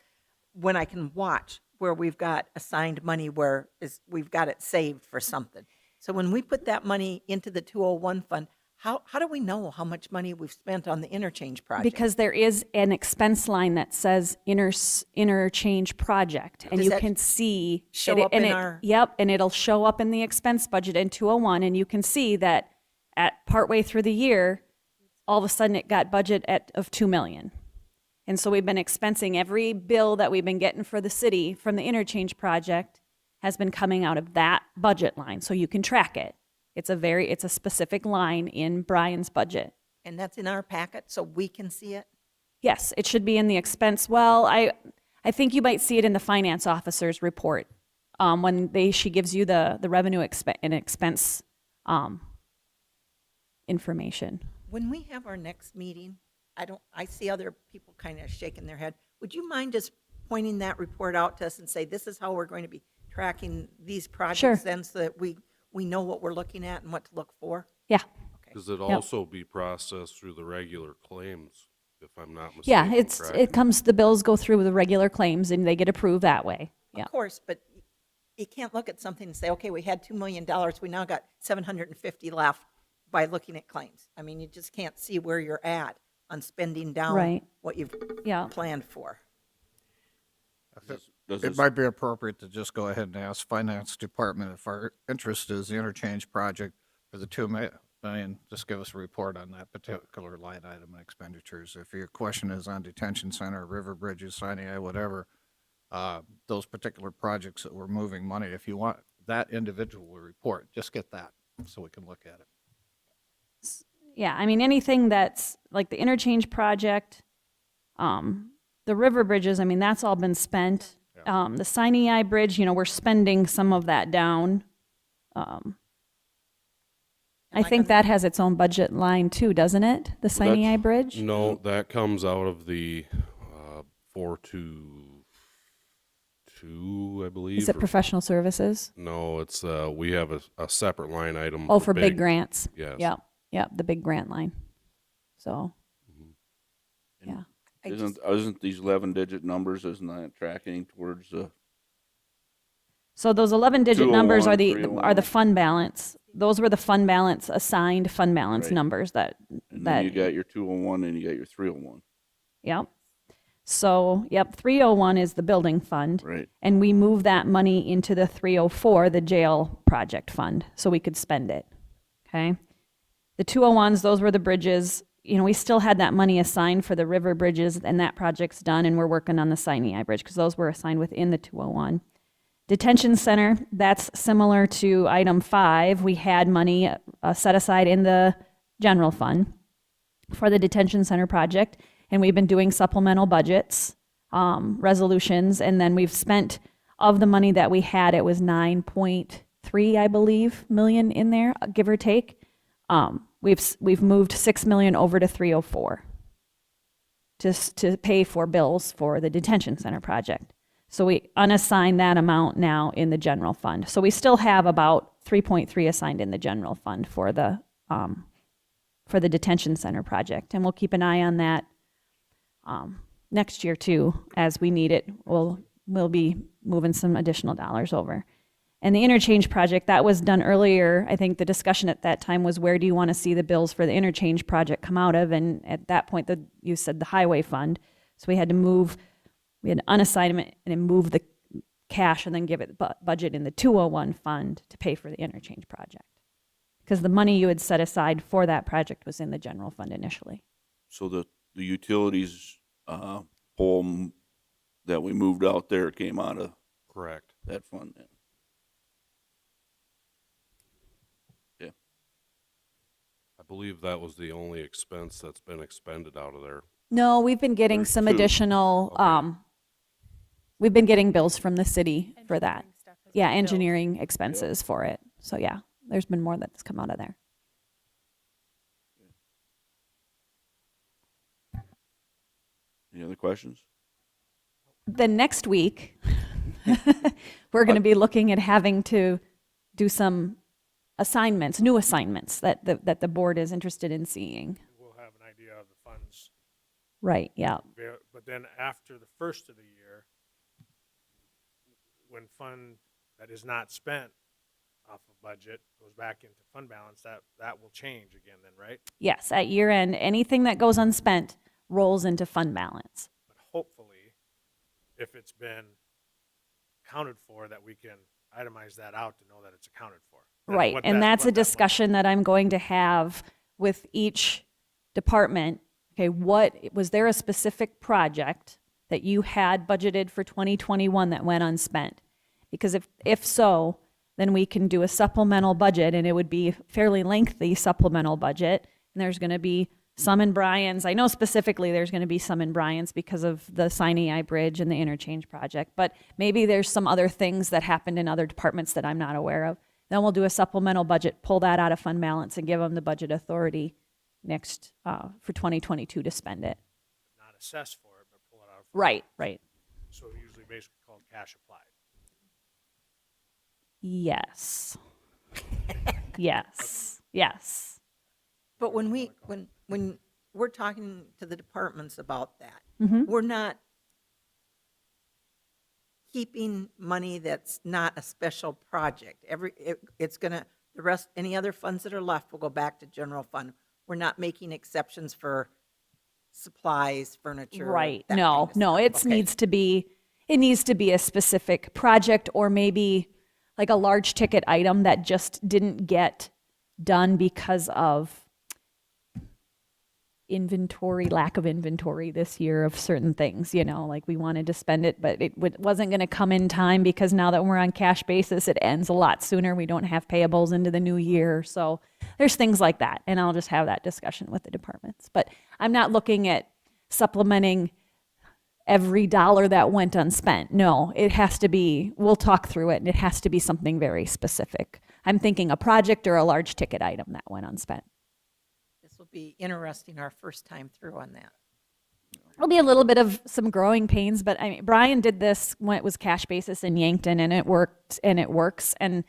when I can watch where we've got assigned money we've got it saved for something. So when we put that money into the 201 fund, how do we know how much money we've spent on the interchange project? Because there is an expense line that says interchange project, and Does you that can see. show it- up and in it- our- Yep, and it'll show up in the expense budget in 201, and you can see that at partway through the year, all of a sudden it got budget of $2 million. And so we've been expensing every bill that we've been getting for the city from the interchange project has been coming out of that budget line, so you can track it. It's a specific line in Brian's budget. And that's in our packet, so we can see it? Yes, it should be in the expense. Well, I think you might see it in the finance officer's report when she gives you the revenue and expense information. When we have our next meeting, I see other people kind of shaking their head. Would you mind just pointing that report out to us and say, this is how we're going to be tracking these projects Sure. then, so that we know what we're looking at and what to look for? Yeah, Because it Yep. also be processed through the regular claims, if I'm not mistaken. yeah. correct? The bills go through the regular claims and they get approved that way. Yeah, Of course, but you can't look at something and say, okay, we had $2 million, we now got 750 left by looking at claims. I mean, you just can't see where you're at on spending down Right. what you've yeah. planned for. Does It this- might be appropriate to just go ahead and ask Finance Department if our interest is the interchange project for the $2 million. Just give us a report on that particular line item and expenditures. If your question is on Detention Center, River Bridges, Sinai, whatever, those particular projects that we're moving money, if you want that individual report, just get that so we can look at it. Yeah, I mean, anything that's like the interchange project, the river bridges, I mean, that's all been spent. The Sinai Bridge, we're spending some of that down. I like think on that has its own budget line too, doesn't it? The Sinai Bridge? No, that comes out of the 422, I believe. Is it or- professional services? No, it's, we have a separate line item. Oh, for big grants. Yes. Yep, the big grant line. So, And yeah. I just- Isn't these 11-digit numbers, isn't that tracking towards So those 11-digit numbers are 201, the fund balance. Those were the fund balance, assigned fund balance Right. numbers and then that, you got your 201 and you got your 301, yep. So, 301 is the building fund. right? And we move that money into the 304, the jail project fund, so we could spend it. Okay? The 201s, those were the bridges. We still had that money assigned for the river bridges, and that project's done, and we're working on the Sinai Bridge because those were assigned within the 201. Detention Center, that's similar to item 5. We had money set aside in the general fund for the Detention Center project, and we've been doing supplemental budgets, resolutions, and then we've spent, of the money that we had, it was 9.3, I believe, million in there, give or take. We've moved 6 million over to 304 to pay for bills for the Detention Center project. So we unassigned that amount now in the general fund. So we still have about 3.3 assigned in the general fund for the Detention Center project, and we'll keep an eye on that next year too, as we need it. We'll be moving some additional dollars over. And the interchange project, that was done earlier. I think the discussion at that time was, where do you want to see the bills for the interchange project come out of? And at that point, you said the highway fund. So we had to unassign it and then move the cash and then give it budget in the 201 fund to pay for the interchange project. Because the money you had set aside for that project was in the general fund initially. So the utilities pole that we moved out there came out of Correct. that fund then? Yeah. I believe that was the only expense that's been expended out of there. No, we've been getting There's some two. additional, Okay. we've been getting bills from the city for that. Engineering stuff has Yeah, been billed. engineering expenses for it. So yeah, there's been more that's come out of there. Any other questions? Then next week, we're going to be looking at having to do some assignments, new assignments that the board is interested in seeing. We'll have an idea of the funds. Right, yeah. But then after the first of the year, when fund that is not spent off of budget goes back into fund balance, that will change again then, right? Yes, at year end, anything that goes unspent rolls into fund balance. But hopefully, if it's been accounted for, that we can itemize that out to know that it's accounted for. Right, and that's a discussion that I'm going to have with each department. Okay, was there a specific project that you had budgeted for 2021 that went unspent? Because if so, then we can do a supplemental budget, and it would be a fairly lengthy supplemental budget. And there's going to be some in Bryan's. I know specifically there's going to be some in Bryan's because of the Sinai Bridge and the interchange project, but maybe there's some other things that happened in other departments that I'm not aware of. Then we'll do a supplemental budget, pull that out of fund balance, and give them the budget authority next for 2022 to spend it. Not assess for it, but pull it out. Right. So usually basically called cash applied. Yes. Yes. But when we're talking to the departments about that, Mm-hmm. we're not keeping money that's not a special project. It's gonna, any other funds that are left will go back to general fund. We're not making exceptions for supplies, furniture. Right. that No, kind of no, stuff. it Okay. needs to be a specific project, or maybe like a large ticket item that just didn't get done because of lack of inventory this year of certain things, like we wanted to spend it, but it wasn't going to come in time because now that we're on cash basis, it ends a lot sooner. We don't have payables into the new year. So there's things like that. And I'll just have that discussion with the departments. But I'm not looking at supplementing every dollar that went unspent. No, it has to be, we'll talk through it, and it has to be something very specific. I'm thinking a project or a large ticket item that went unspent. This will be interesting, our first time through on that. It'll be a little bit of some growing pains, but I mean, Brian did this when it was cash basis in Yankton, and it worked, and it works, and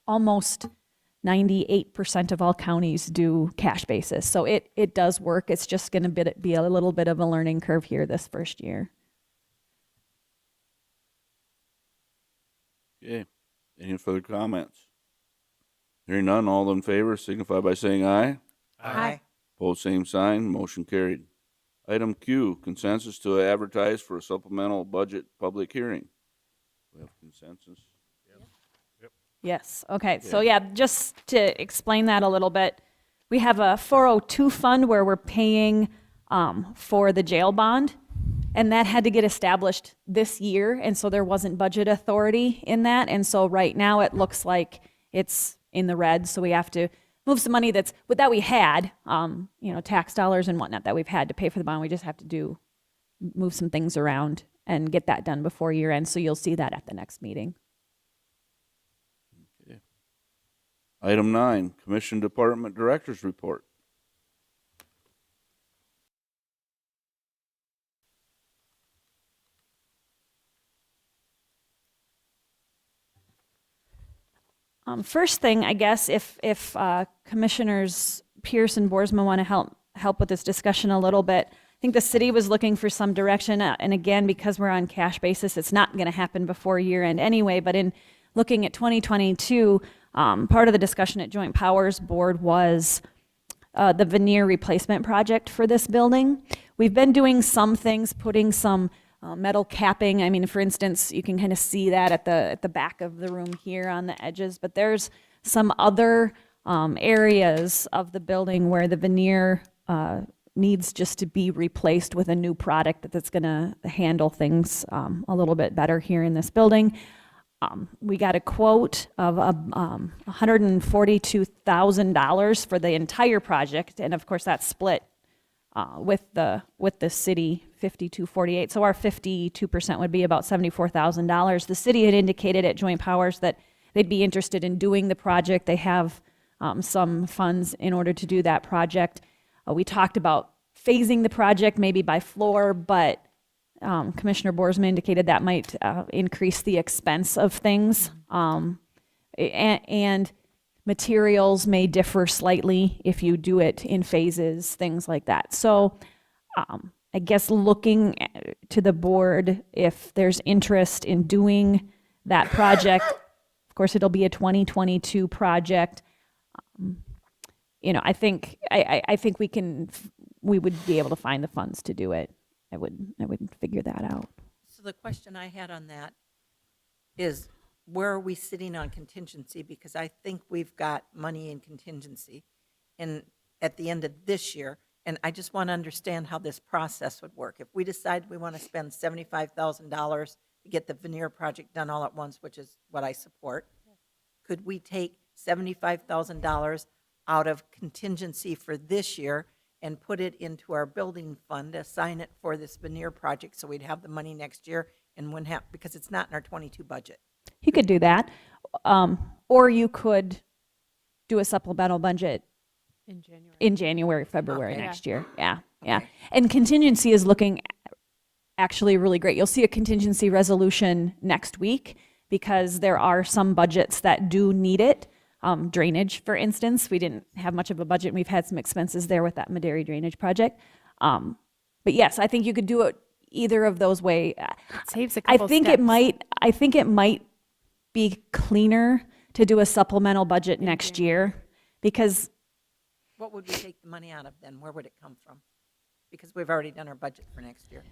almost 98% of all counties do cash basis. So it does work. It's just going to be a little bit of a learning curve here this first year. Okay. Any further comments? Hearing none, all in favor signify by saying aye. Aye. Opposed, same sign. Motion carried. Item Q, consensus to advertise for a supplemental budget public hearing. We have consensus. Yes. Okay. So yeah, just to explain that a little bit, we have a 402 fund where we're paying for the jail bond, and that had to get established this year, and so there wasn't budget authority in that, and so right now it looks like it's in the red. So we have to move some money that we had, tax dollars and whatnot that we've had to pay for the bond. We just have to move some things around and get that done before year end. So you'll see that at the next meeting. Item 9, Commission Department Directors Report. First thing, I guess, if Commissioners Pierce and Boersma want to help with this discussion a little bit, I think the city was looking for some direction, and again, because we're on cash basis, it's not going to happen before year end anyway. But in looking at 2022, part of the discussion at Joint Powers Board was the veneer replacement project for this building. We've been doing some things, putting some metal capping. I mean, for instance, you can kind of see that at the back of the room here on the edges, but there's some other areas of the building where the veneer needs just to be replaced with a new product that's going to handle things a little bit better here in this building. We got a quote of $142,000 for the entire project, and of course that's split with the city 52-48. So our 52% would be about $74,000. The city had indicated at Joint Powers that they'd be interested in doing the project. They have some funds in order to do that project. We talked about phasing the project maybe by floor, but Commissioner Boersma indicated that might increase the expense of things. And materials may differ slightly if you do it in phases, things like that. So I guess looking to the board, if there's interest in doing that project, of course it'll be a 2022 project. I think we would be able to find the funds to do it. I would figure that out. So the question I had on that is, where are we sitting on contingency? Because I think we've got money in contingency at the end of this year, and I just want to understand how this process would work. If we decide we want to spend $75,000 to get the veneer project done all at once, which is what I support, could we take $75,000 out of contingency for this year and put it into our building fund, assign it for this veneer project, so we'd have the money next year and wouldn't have, because it's not in our 22 budget? You could do that. Or you could do a supplemental budget in January. January, February Okay. next year. Yeah. Okay. And contingency is looking actually really great. You'll see a contingency resolution next week because there are some budgets that do need it. Drainage, for instance, we didn't have much of a budget. We've had some expenses there with that Maderi drainage project. But yes, I think you could do it either of those ways. It saves a I couple think steps. it might be cleaner to do a supplemental budget next year because What would we take the money out of then? Where would it come from? Because we've already done our budget for next year.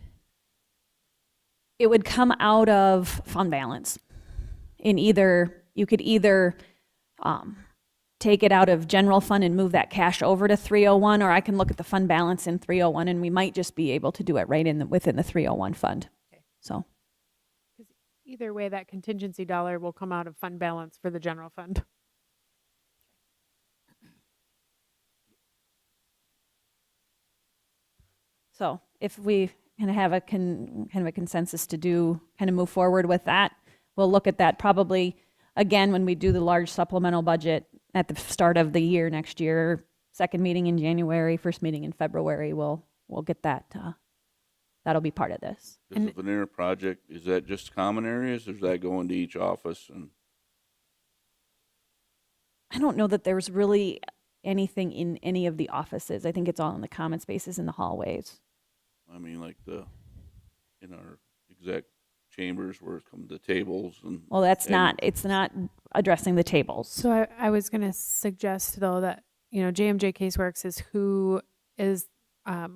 it would come out of fund balance. You could either take it out of general fund and move that cash over to 301, or I can look at the fund balance in 301 and we might just be able to do it right within the 301 fund. Okay. So, Either way, that contingency dollar will come out of fund balance for the general fund. so if we kind of have kind of a consensus to move forward with that, we'll look at that probably again when we do the large supplemental budget at the start of the year next year. Second meeting in January, first meeting in February. We'll get that. That'll be part of this. Is the veneer project, is that just common areas, or does that go into each office? And I don't know that there's really anything in any of the offices. I think it's all in the common spaces in the hallways. I mean, like in our exec chambers where it comes to tables and. Well, it's and- not addressing the tables. So I was going to suggest, though, that, JMJ Caseworks is who is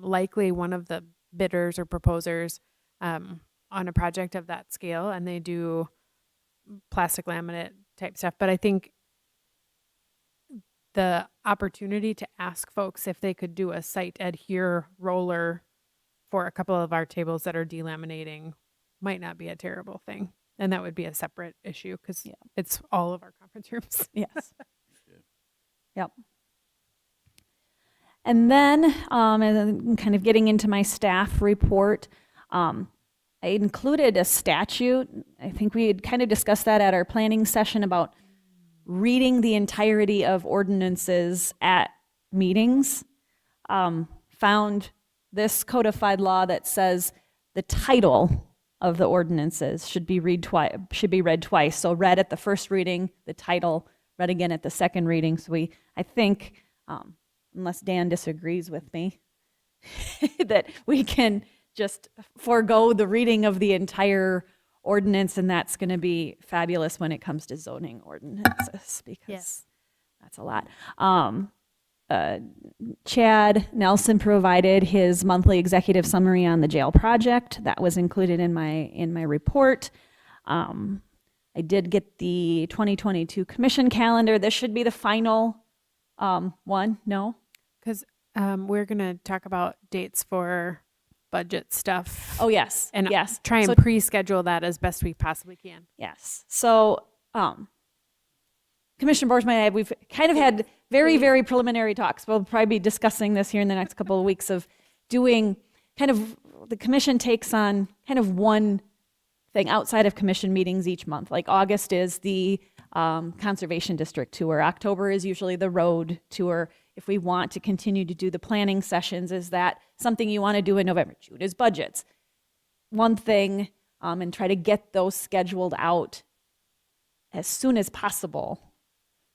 likely one of the bidders or proposers on a project of that scale, and they do plastic laminate type stuff. But I think the opportunity to ask folks if they could do a site adhere roller for a couple of our tables that are delaminating might not be a terrible thing. And that would be a separate issue because it's all of our conference rooms. Yes. Yep. And then, kind of getting into my staff report, I included a statute. I think we had kind of discussed that at our planning session about reading the entirety of ordinances at meetings. Found this codified law that says the title of the ordinances should be read twice. So read at the first reading, the title, read again at the second reading. So I think, unless Dan disagrees with me, that we can just forego the reading of the entire ordinance, and that's going to be fabulous when it comes to zoning ordinances because Yes. that's a lot. Chad Nelson provided his monthly executive summary on the jail project. That was included in my report. I did get the 2022 commission calendar. This should be the final one. No? Because we're going to talk about dates for budget stuff. Oh, yes. And yes. try and So- pre-schedule that as best we possibly can. Yes. So, Commissioner Borsma and I, we've kind of had very, very preliminary talks. We'll probably be discussing this here in the next couple of weeks of doing kind of, the commission takes on kind of one thing outside of commission meetings each month. Like August is the Conservation District tour. October is usually the road tour. If we want to continue to do the planning sessions, is that something you want to do in November? June is budgets. One thing, and try to get those scheduled out as soon as possible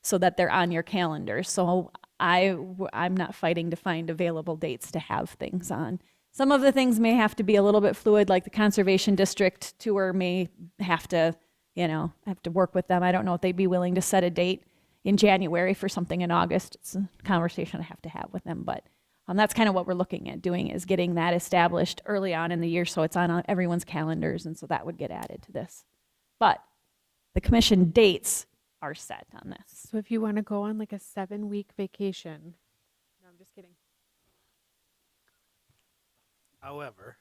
so that they're on your calendar. So I'm not fighting to find available dates to have things on. Some of the things may have to be a little bit fluid, like the Conservation District tour may have to, have to work with them. I don't know if they'd be willing to set a date in January for something in August. It's a conversation I have to have with them, but that's kind of what we're looking at doing, is getting that established early on in the year so it's on everyone's calendars, and so that would get added to this. But the commission dates are set on this. So if you want to go on like a 7-week vacation, no, I'm just kidding. However,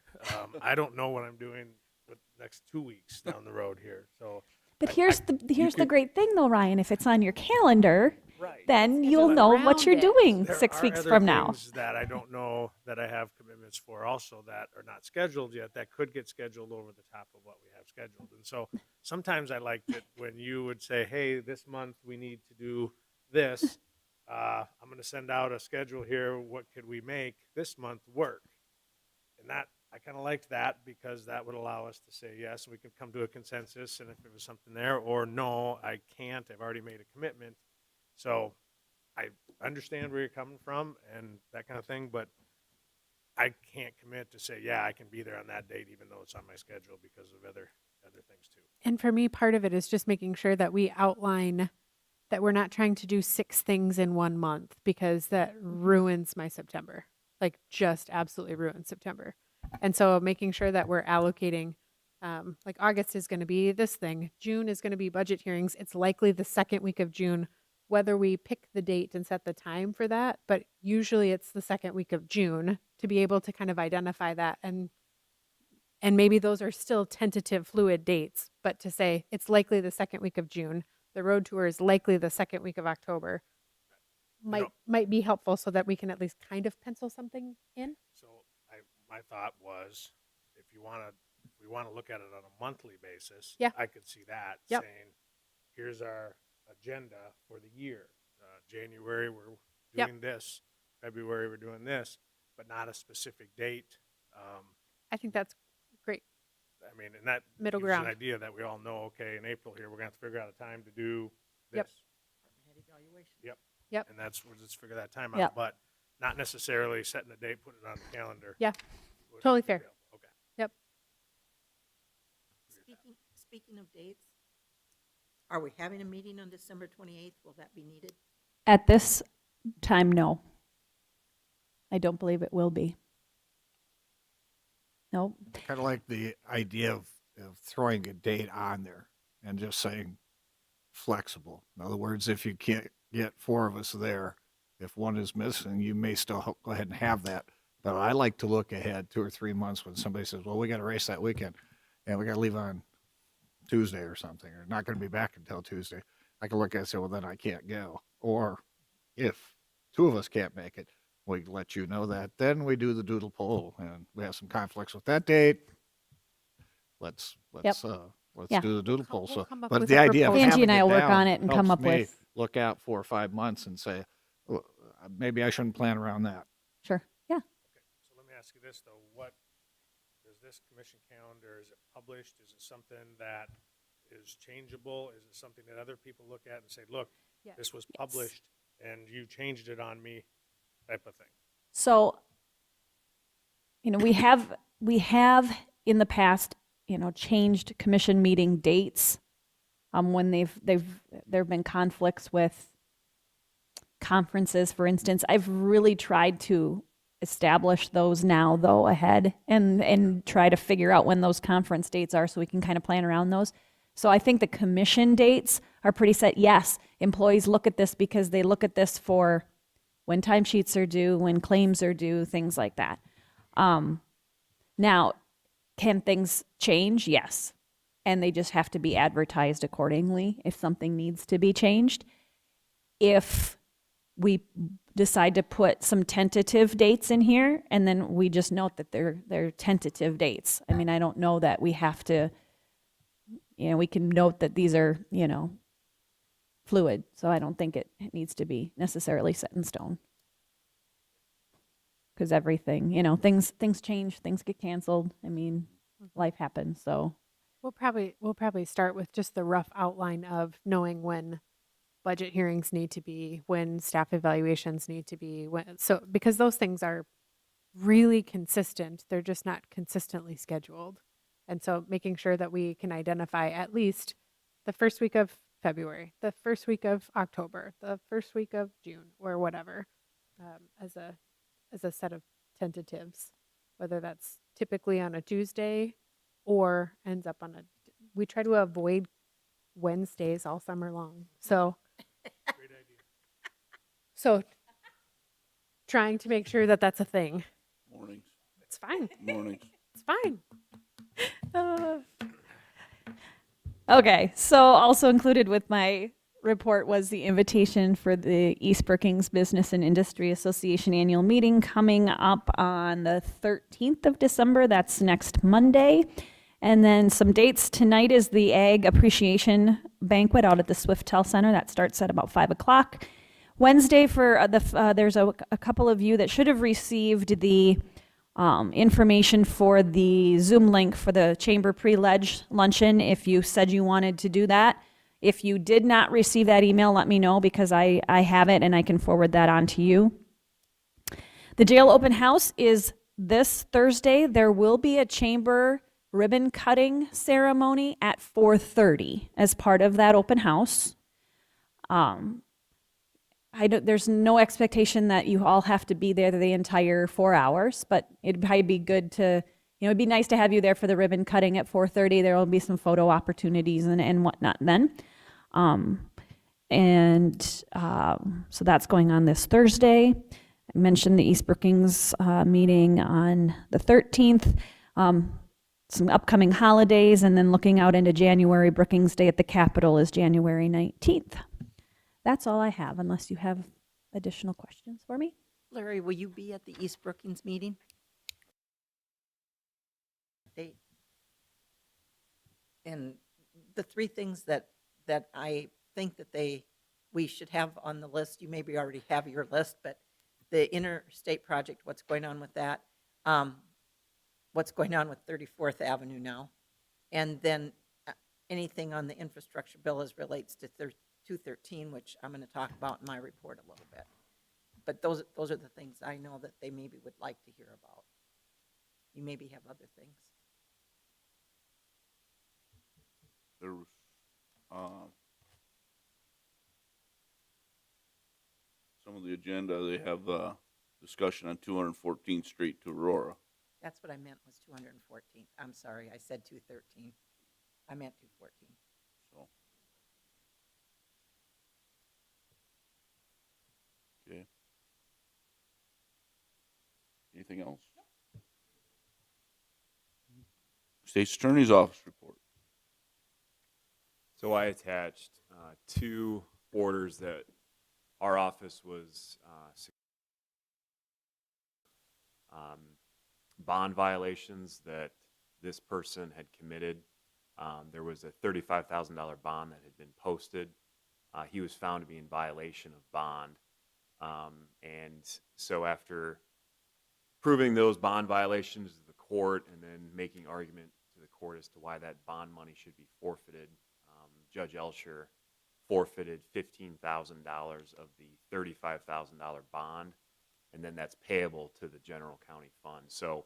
I don't know what I'm doing the next 2 weeks down the road here, so. But here's the great thing though, Ryan, if it's on your calendar, Right. then you'll know what you're doing There 6 are weeks other from now. things that I don't know that I have commitments for also that are not scheduled yet, that could get scheduled over the top of what we have scheduled. And so sometimes I liked it when you would say, hey, this month we need to do this. I'm going to send out a schedule here. What could we make this month work? And that, I kind of liked that because that would allow us to say, yes, we could come to a consensus. And if there was something there, or no, I can't, I've already made a commitment. So I understand where you're coming from and that kind of thing, but I can't commit to say, yeah, I can be there on that date, even though it's on my schedule because of other things too. And for me, part of it is just making sure that we outline that we're not trying to do 6 things in 1 month, because that ruins my September. Like, just absolutely ruins September. And so making sure that we're allocating, like August is going to be this thing. June is going to be budget hearings. It's likely the second week of June, whether we pick the date and set the time for that. But usually it's the second week of June, to be able to kind of identify that. And maybe those are still tentative, fluid dates, but to say it's likely the second week of June, the road tour is likely the second week of October, might be helpful so that we can at least kind of pencil something in. So my thought was, if we want to look at it on a monthly basis, Yeah. I could see that Yep. saying, here's our agenda for the year. January, we're Yep. doing this. February, we're doing this, but not a specific date. I think that's great. I mean, and that Middle gives ground. an idea that we all know, okay, in April here, we're going to have to figure out a time to do this. Yep. Yep. Yep. And we'll just figure that time Yep. out, but not necessarily setting a date, putting it on the calendar. Yeah. would Totally be fair. available. Okay. Yep. Speaking of dates, are we having a meeting on December 28th? Will that be needed? At this time, no. I don't believe it will be. Nope. Kind of like the idea of throwing a date on there and just saying flexible. In other words, if you can't get 4 of us there, if one is missing, you may still go ahead and have that. But I like to look ahead 2 or 3 months when somebody says, well, we got a race that weekend and we got to leave on Tuesday or something, or not going to be back until Tuesday. I can look at it and say, well, then I can't go. Or if 2 of us can't make it, we let you know that. Then we do the doodle poll, and we have some conflicts with that date. Let's Yeah. do the doodle poll. We'll So, come up but with the a idea of proposal. Angie having and I it will work down on it and come helps up me with- look out 4 or 5 months and say, "Oh, maybe I shouldn't plan around that." Sure. Yeah. Okay, so let me ask you this, though. What does this commission calendar, is it published? Is it something that is changeable? Is it something that other people look at and say, look, Yes. this was published and you changed it on me, type of thing? So, we have in the past changed commission meeting dates when there have been conflicts with conferences, for instance. I've really tried to establish those now, though, ahead and try to figure out when those conference dates are so we can kind of plan around those. So I think the commission dates are pretty set. Yes, employees look at this because they look at this for when timesheets are due, when claims are due, things like that. Now, can things change? Yes. And they just have to be advertised accordingly if something needs to be changed. If we decide to put some tentative dates in here, and then we just note that they're tentative dates. I mean, I don't know that we have to, we can note that these are, fluid. So I don't think it needs to be necessarily set in stone. Because everything, things change, things get canceled. I mean, life happens. So We'll probably start with just the rough outline of knowing when budget hearings need to be, when staff evaluations need to be, because those things are really consistent. They're just not consistently scheduled. And so making sure that we can identify at least the first week of February, the first week of October, the first week of June, or whatever, as a set of tentatives, whether that's typically on a Tuesday or ends up on we try to avoid Wednesdays all summer long. So, Great idea. so trying to make sure that that's a thing. Mornings. It's fine. Mornings. It's fine. okay, so also included with my report was the invitation for the East Brookings Business and Industry Association annual meeting coming up on the 13th of December. That's next Monday. And then some dates. Tonight is the Ag Appreciation Banquet out at the Swiftel Center. That starts at about 5 o'clock. Wednesday for there's a couple of you that should have received the information for the Zoom link for the Chamber Pre-Ledge Luncheon if you said you wanted to do that. If you did not receive that email, let me know because I have it and I can forward that on to you. The jail open house is this Thursday. There will be a chamber ribbon cutting ceremony at 4:30 as part of that open house. There's no expectation that you all have to be there the entire 4 hours, but it'd probably be good to, it'd be nice to have you there for the ribbon cutting at 4:30. There will be some photo opportunities and whatnot then. So that's going on this Thursday. I mentioned the East Brookings meeting on the 13th. Some upcoming holidays, and then looking out into January, Brookings Day at the Capitol is January 19th. That's all I have, unless you have additional questions for me. Larry, will you be at the East Brookings meeting? And the three things that I think that we should have on the list, you maybe already have your list, but the interstate project, what's going on with that, what's going on with 34th Avenue now, and then anything on the infrastructure bill as relates to 213, which I'm going to talk about in my report a little bit. But those are the things I know that they maybe would like to hear about. You maybe have other things. There was, some of the agenda, they have discussion on 214th Street to Aurora. That's what I meant was 214th. I'm sorry, I said 213. I meant 214. So. Okay. Anything else? State's Attorney's Office report. So I attached two orders that our office was bond violations that this person had committed. There was a $35,000 bond that had been posted. He was found to be in violation of bond. And so after proving those bond violations to the court and then making argument to the court as to why that bond money should be forfeited, Judge Elsher forfeited $15,000 of the $35,000 bond, and then that's payable to the general county fund. So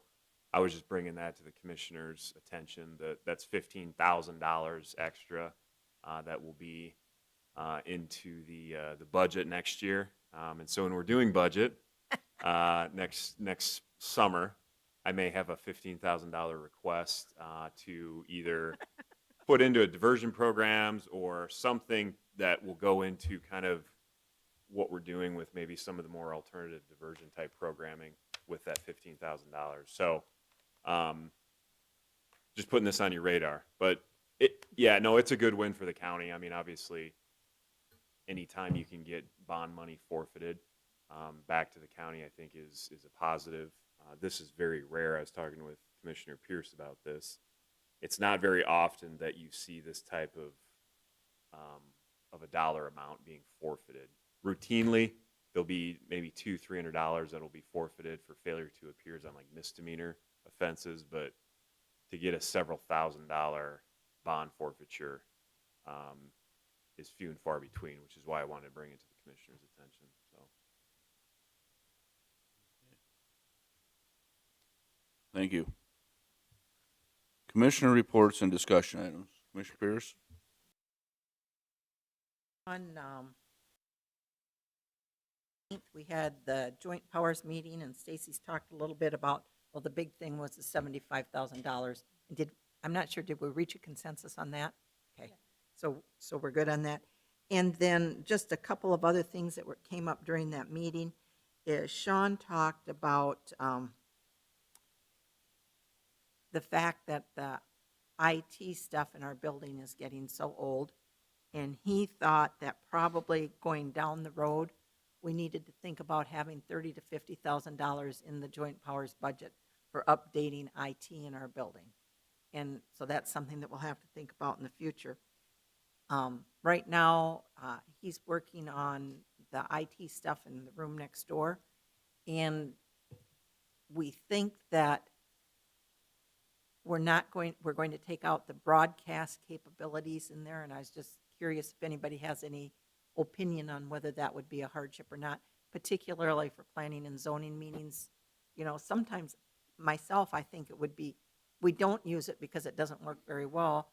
I was just bringing that to the commissioner's attention, that that's $15,000 extra that will be into the budget next year. And so when we're doing budget next summer, I may have a $15,000 request to either put into a diversion programs or something that will go into kind of what we're doing with maybe some of the more alternative diversion type programming with that $15,000. So just putting this on your radar. But it's a good win for the county. I mean, obviously, anytime you can get bond money forfeited back to the county, I think is a positive. This is very rare. I was talking with Commissioner Pierce about this. It's not very often that you see this type of a dollar amount being forfeited. Routinely, there'll be maybe $200-$300 that'll be forfeited for failure to appear on like misdemeanor offenses, but to get a several $1,000 bond forfeiture is few and far between, which is why I wanted to bring it to the commissioner's attention. So. Thank you. Commissioner reports and discussion items. Commissioner Pierce? On, we had the joint powers meeting, and Stacy's talked a little bit about, well, the big thing was the $75,000. And I'm not sure, did we reach a consensus on that? Okay, so we're good on that. And then just a couple of other things that came up during that meeting is Sean talked about the fact that the IT stuff in our building is getting so old, and he thought that probably going down the road, we needed to think about having $30,000 to $50,000 in the joint powers budget for updating IT in our building. And so that's something that we'll have to think about in the future. Right now, he's working on the IT stuff in the room next door, and we think that we're going to take out the broadcast capabilities in there, and I was just curious if anybody has any opinion on whether that would be a hardship or not, particularly for planning and zoning meetings. You know, sometimes myself, I think it would be, we don't use it because it doesn't work very well,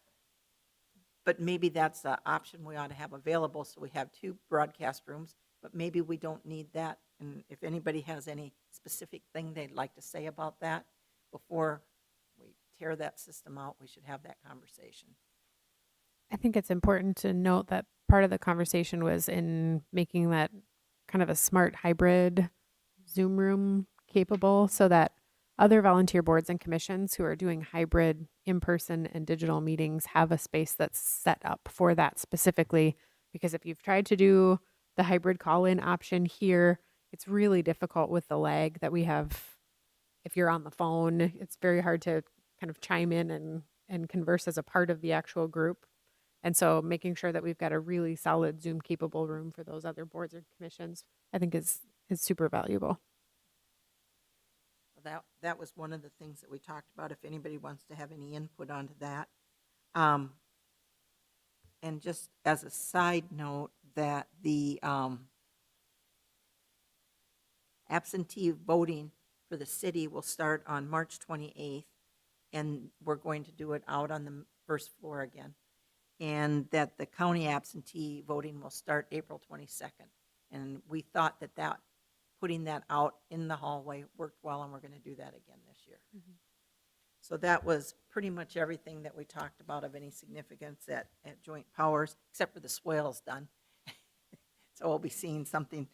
but maybe that's an option we ought to have available, so we have 2 broadcast rooms, but maybe we don't need that. And if anybody has any specific thing they'd like to say about that before we tear that system out, we should have that conversation. I think it's important to note that part of the conversation was in making that kind of a smart hybrid Zoom room capable so that other volunteer boards and commissions who are doing hybrid in-person and digital meetings have a space that's set up for that specifically. Because if you've tried to do the hybrid call-in option here, it's really difficult with the lag that we have. If you're on the phone, it's very hard to kind of chime in and converse as a part of the actual group. And so making sure that we've got a really solid Zoom capable room for those other boards or commissions, I think is super valuable. That was one of the things that we talked about, if anybody wants to have any input onto that. And just as a side note, that the absentee voting for the city will start on March 28th, and we're going to do it out on the first floor again. And that the county absentee voting will start April 22nd. And we thought that putting that out in the hallway worked well, and we're going to do that again this year. Mm-hmm. So that was pretty much everything that we talked about of any significance at Joint Powers, except for the swales done. So we'll be seeing something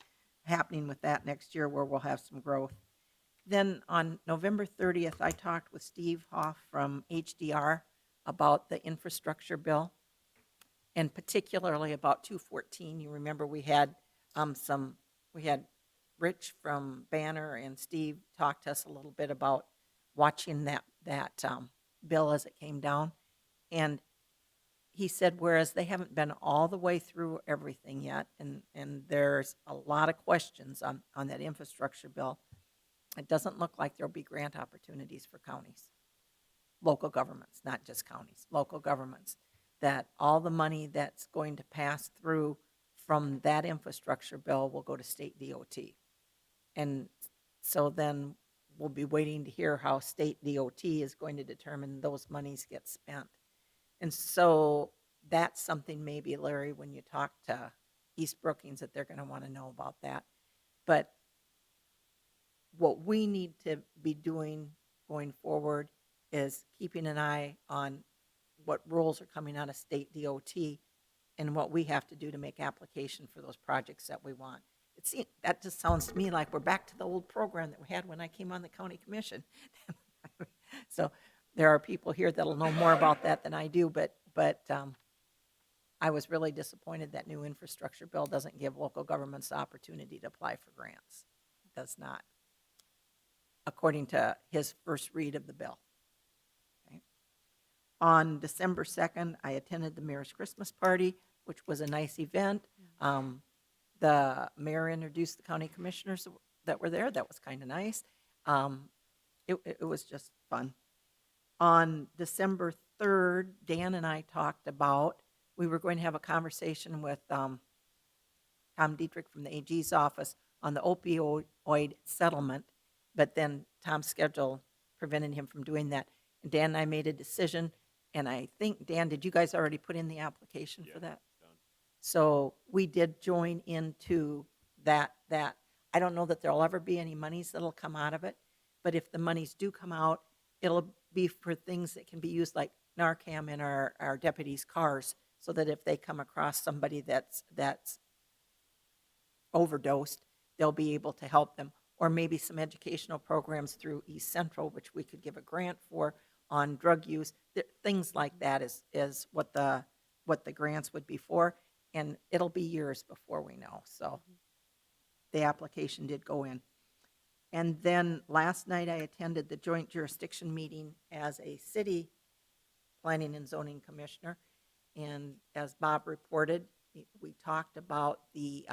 happening with that next year where we'll have some growth. Then on November 30th, I talked with Steve Hoff from HDR about the infrastructure bill, and particularly about 214. You remember we had Rich from Banner and Steve talked to us a little bit about watching that bill as it came down. And he said, whereas they haven't been all the way through everything yet, and there's a lot of questions on that infrastructure bill, it doesn't look like there'll be grant opportunities for counties, local governments, not just counties, local governments, that all the money that's going to pass through from that infrastructure bill will go to state DOT. And so then we'll be waiting to hear how state DOT is going to determine those monies get spent. And so that's something maybe, Larry, when you talk to East Brookings, that they're going to want to know about that. But what we need to be doing going forward is keeping an eye on what rules are coming out of state DOT and what we have to do to make application for those projects that we want. That just sounds to me like we're back to the old program that we had when I came on the county commission. So there are people here that'll know more about that than I do, but I was really disappointed that new infrastructure bill doesn't give local governments the opportunity to apply for grants. It does not, according to his first read of the bill. Okay. On December 2nd, I attended the mayor's Christmas party, which was a nice event. The mayor introduced the county commissioners that were there. That was kind of nice. It was just fun. On December 3rd, Dan and I talked about, we were going to have a conversation with Tom Dietrich from the AG's office on the opioid settlement, but then Tom's schedule prevented him from doing that. And Dan and I made a decision, and I think, Dan, did you guys already put in the application for that? Done. So we did join into that. I don't know that there'll ever be any monies that'll come out of it, but if the monies do come out, it'll be for things that can be used like Narcan in our deputies' cars, so that if they come across somebody that's overdosed, they'll be able to help them. Or maybe some educational programs through East Central, which we could give a grant for on drug use. Things like that is what the grants would be for, and it'll be years before we know. So the application did go in. And then last night I attended the joint jurisdiction meeting as a city planning and zoning commissioner. And as Bob reported, we talked about the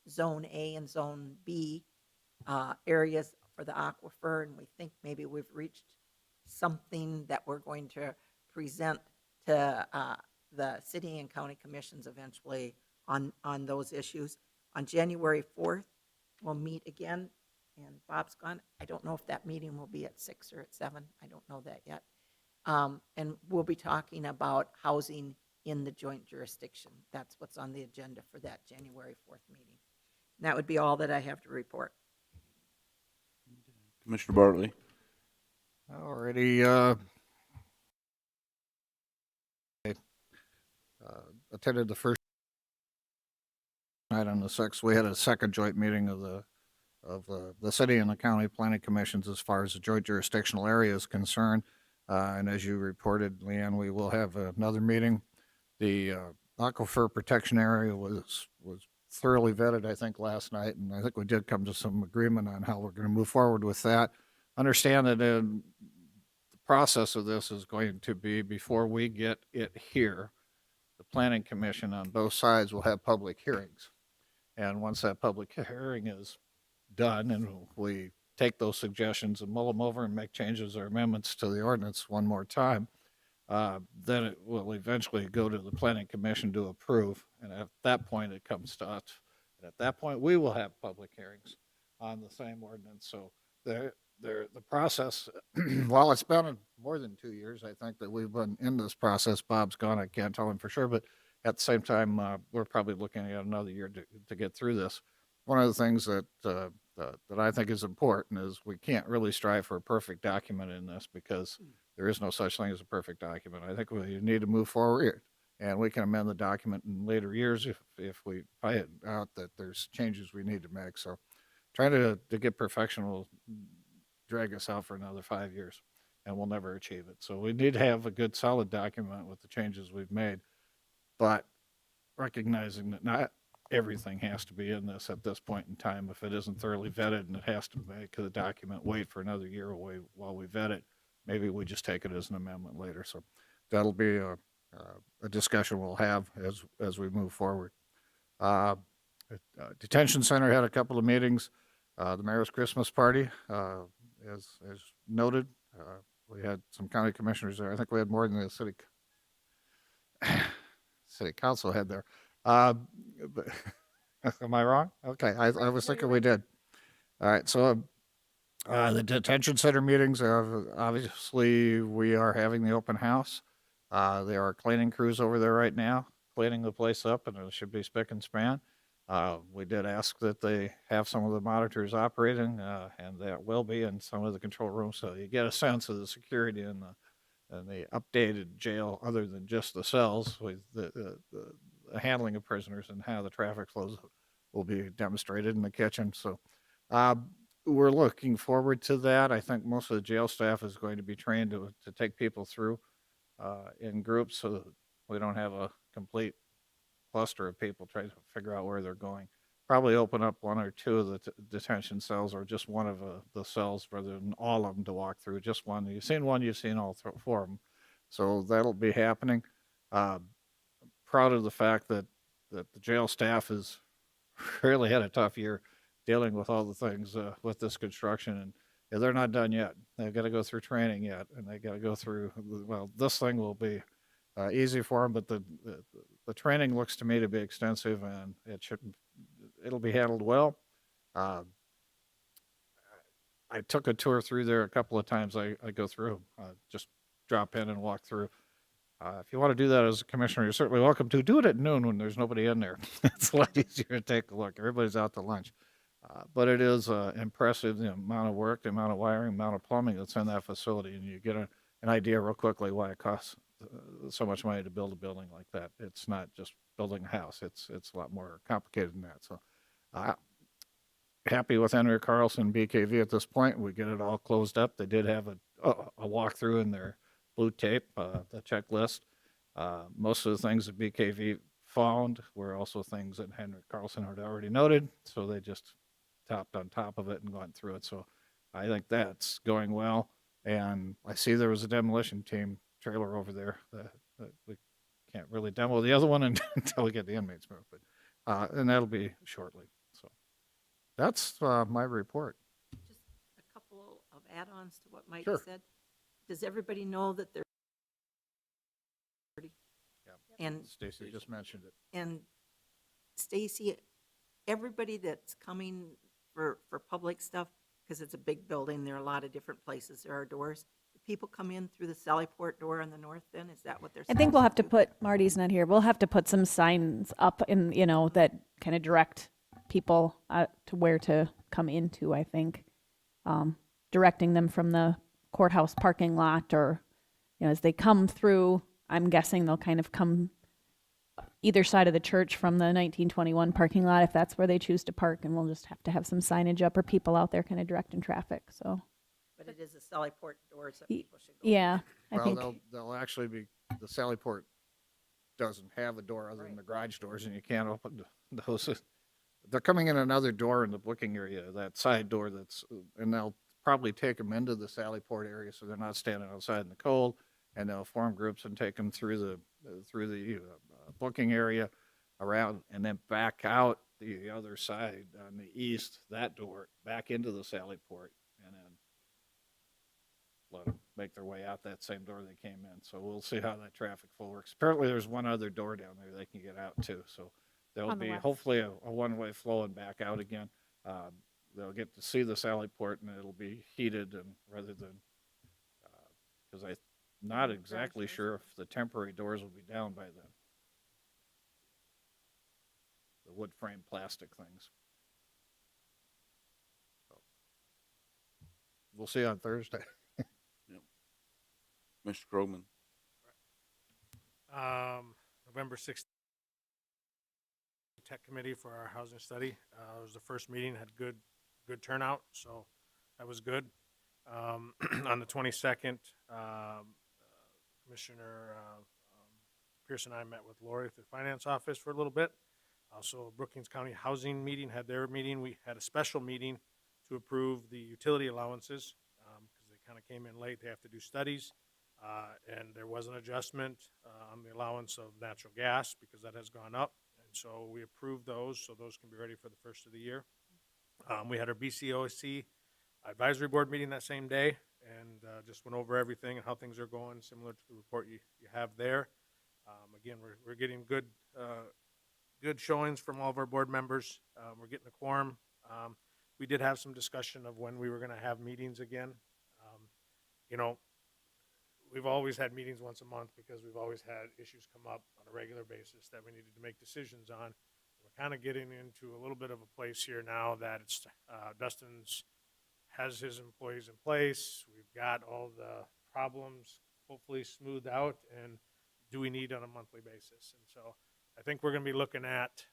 Zone A and Zone B areas for the aquifer, and we think maybe we've reached something that we're going to present to the city and county commissions eventually on those issues. On January 4th, we'll meet again, and Bob's gone. I don't know if that meeting will be at 6 or at 7. I don't know that yet. And we'll be talking about housing in the joint jurisdiction. That's what's on the agenda for that January 4th meeting. And that would be all that I have to report. Commissioner Bartley. Already attended the first night on the 6th. We had a second joint meeting of the city and the county planning commissions as far as the joint jurisdictional area is concerned. And as you reported, Leanne, we will have another meeting. The aquifer protection area was thoroughly vetted, I think, last night, and I think we did come to some agreement on how we're going to move forward with that. Understand that the process of this is going to be, before we get it here, the planning commission on both sides will have public hearings. And once that public hearing is done and we take those suggestions and mull them over and make changes or amendments to the ordinance one more time, then it will eventually go to the planning commission to approve. And at that point, it comes to us. And at that point, we will have public hearings on the same ordinance. So the process, while it's been more than 2 years, I think, that we've been in this process. Bob's gone. I can't tell him for sure, but at the same time, we're probably looking at another year to get through this. One of the things that I think is important is we can't really strive for a perfect document in this, because there is no such thing as a perfect document. I think we need to move forward, and we can amend the document in later years if we find out that there's changes we need to make. So trying to get perfection will drag us out for another 5 years, and we'll never achieve it. So we need to have a good, solid document with the changes we've made, but recognizing that not everything has to be in this at this point in time. If it isn't thoroughly vetted and it has to make the document wait for another year while we vet it, maybe we just take it as an amendment later. So that'll be a discussion we'll have as we move forward. Detention Center had a couple of meetings. The mayor's Christmas party, as noted, we had some county commissioners there. I think we had more than the city council had there. But am I wrong? Okay, I was thinking we did. All right, so The detention center meetings, obviously, we are having the open house. There are cleaning crews over there right now, cleaning the place up, and it should be spick and span. We did ask that they have some of the monitors operating, and that will be in some of the control rooms, so you get a sense of the security in the updated jail, other than just the cells, with the handling of prisoners and how the traffic flows will be demonstrated in the kitchen. So uh, we're looking forward to that. I think most of the jail staff is going to be trained to take people through in groups, so that we don't have a complete cluster of people trying to figure out where they're going. Probably open up one or two of the detention cells, or just one of the cells, rather than all of them to walk through. Just one. You've seen one, you've seen all four of them. So that'll be happening. Uh, Proud of the fact that the jail staff has really had a tough year dealing with all the things with this construction, and yeah, they're not done yet. They've got to go through training yet, and they got to go through. Well, this thing will be easy for them, but the training looks to me to be extensive, and it'll be handled well. Uh, I took a tour through there a couple of times. I go through, just drop in and walk through. If you want to do that as a commissioner, you're certainly welcome to. Do it at noon when there's nobody in there. It's a lot easier to take a look. Everybody's out to lunch. But it is impressive, the amount of work, the amount of wiring, amount of plumbing that's in that facility, and you get an idea real quickly why it costs so much money to build a building like that. It's not just building a house. It's a lot more complicated than that. So happy with Henry Carlson BKV at this point. We get it all closed up. They did have a walkthrough in their blue tape, the checklist. Most of the things that BKV found were also things that Henry Carlson had already noted, so they just topped on top of it and gone through it. So I think that's going well. And I see there was a demolition team trailer over there that we can't really demo the other one until we get the inmates moved, but and that'll be shortly. So that's my report. Just a couple of add-ons to what Mike Sure. said. Does everybody know that they're and Stacy just mentioned it. and Stacy, everybody that's coming for public stuff, because it's a big building, there are a lot of different places, there are doors. Do people come in through the Sallyport door on the north then? Is that what they're I saying? think we'll have to put, Marty's not here, we'll have to put some signs up in, that kind of direct people to where to come into, I think. Directing them from the courthouse parking lot, or, as they come through, I'm guessing they'll kind of come either side of the church from the 1921 parking lot, if that's where they choose to park, and we'll just have to have some signage up, or people out there kind of directing traffic, so. But it is the Sallyport doors that Y- people should go. Yeah, I Well, think. they'll actually be, the Sallyport doesn't have a door other than the garage doors, and you can't open those. They're coming in another door in the booking area, that side door and they'll probably take them into the Sallyport area, so they're not standing outside in the cold, and they'll form groups and take them through the booking area, around, and then back out the other side on the east, that door, back into the Sallyport, and then let them make their way out that same door they came in. So we'll see how that traffic flow works. Apparently, there's one other door down there they can get out too. So there'll On the be west. hopefully a one-way flow and back out again. They'll get to see the Sallyport, and it'll be heated, and rather than, because I'm not exactly sure if the temporary doors will be down by then. The wood frame plastic things. So, we'll see on Thursday. Mr. Krogman. November 16th, Tech Committee for our housing study. It was the first meeting, had good turnout, so that was good. On the 22nd, Commissioner Pierce and I met with Lori at the finance office for a little bit. Also, Brookings County Housing Meeting had their meeting. We had a special meeting to approve the utility allowances because they kind of came in late. They have to do studies. And there was an adjustment on the allowance of natural gas because that has gone up. And so we approved those, so those can be ready for the first of the year. We had our BCOC advisory board meeting that same day and just went over everything and how things are going, similar to the report you have there. Again, we're getting good showings from all of our board members. We're getting a quorum. we did have some discussion of when we were going to have meetings again. You know, we've always had meetings once a month because we've always had issues come up on a regular basis that we needed to make decisions on. We're kind of getting into a little bit of a place here now that it's Dustin's has his employees in place. We've got all the problems hopefully smoothed out, and do we need on a monthly basis? And so I think we're going to be looking at,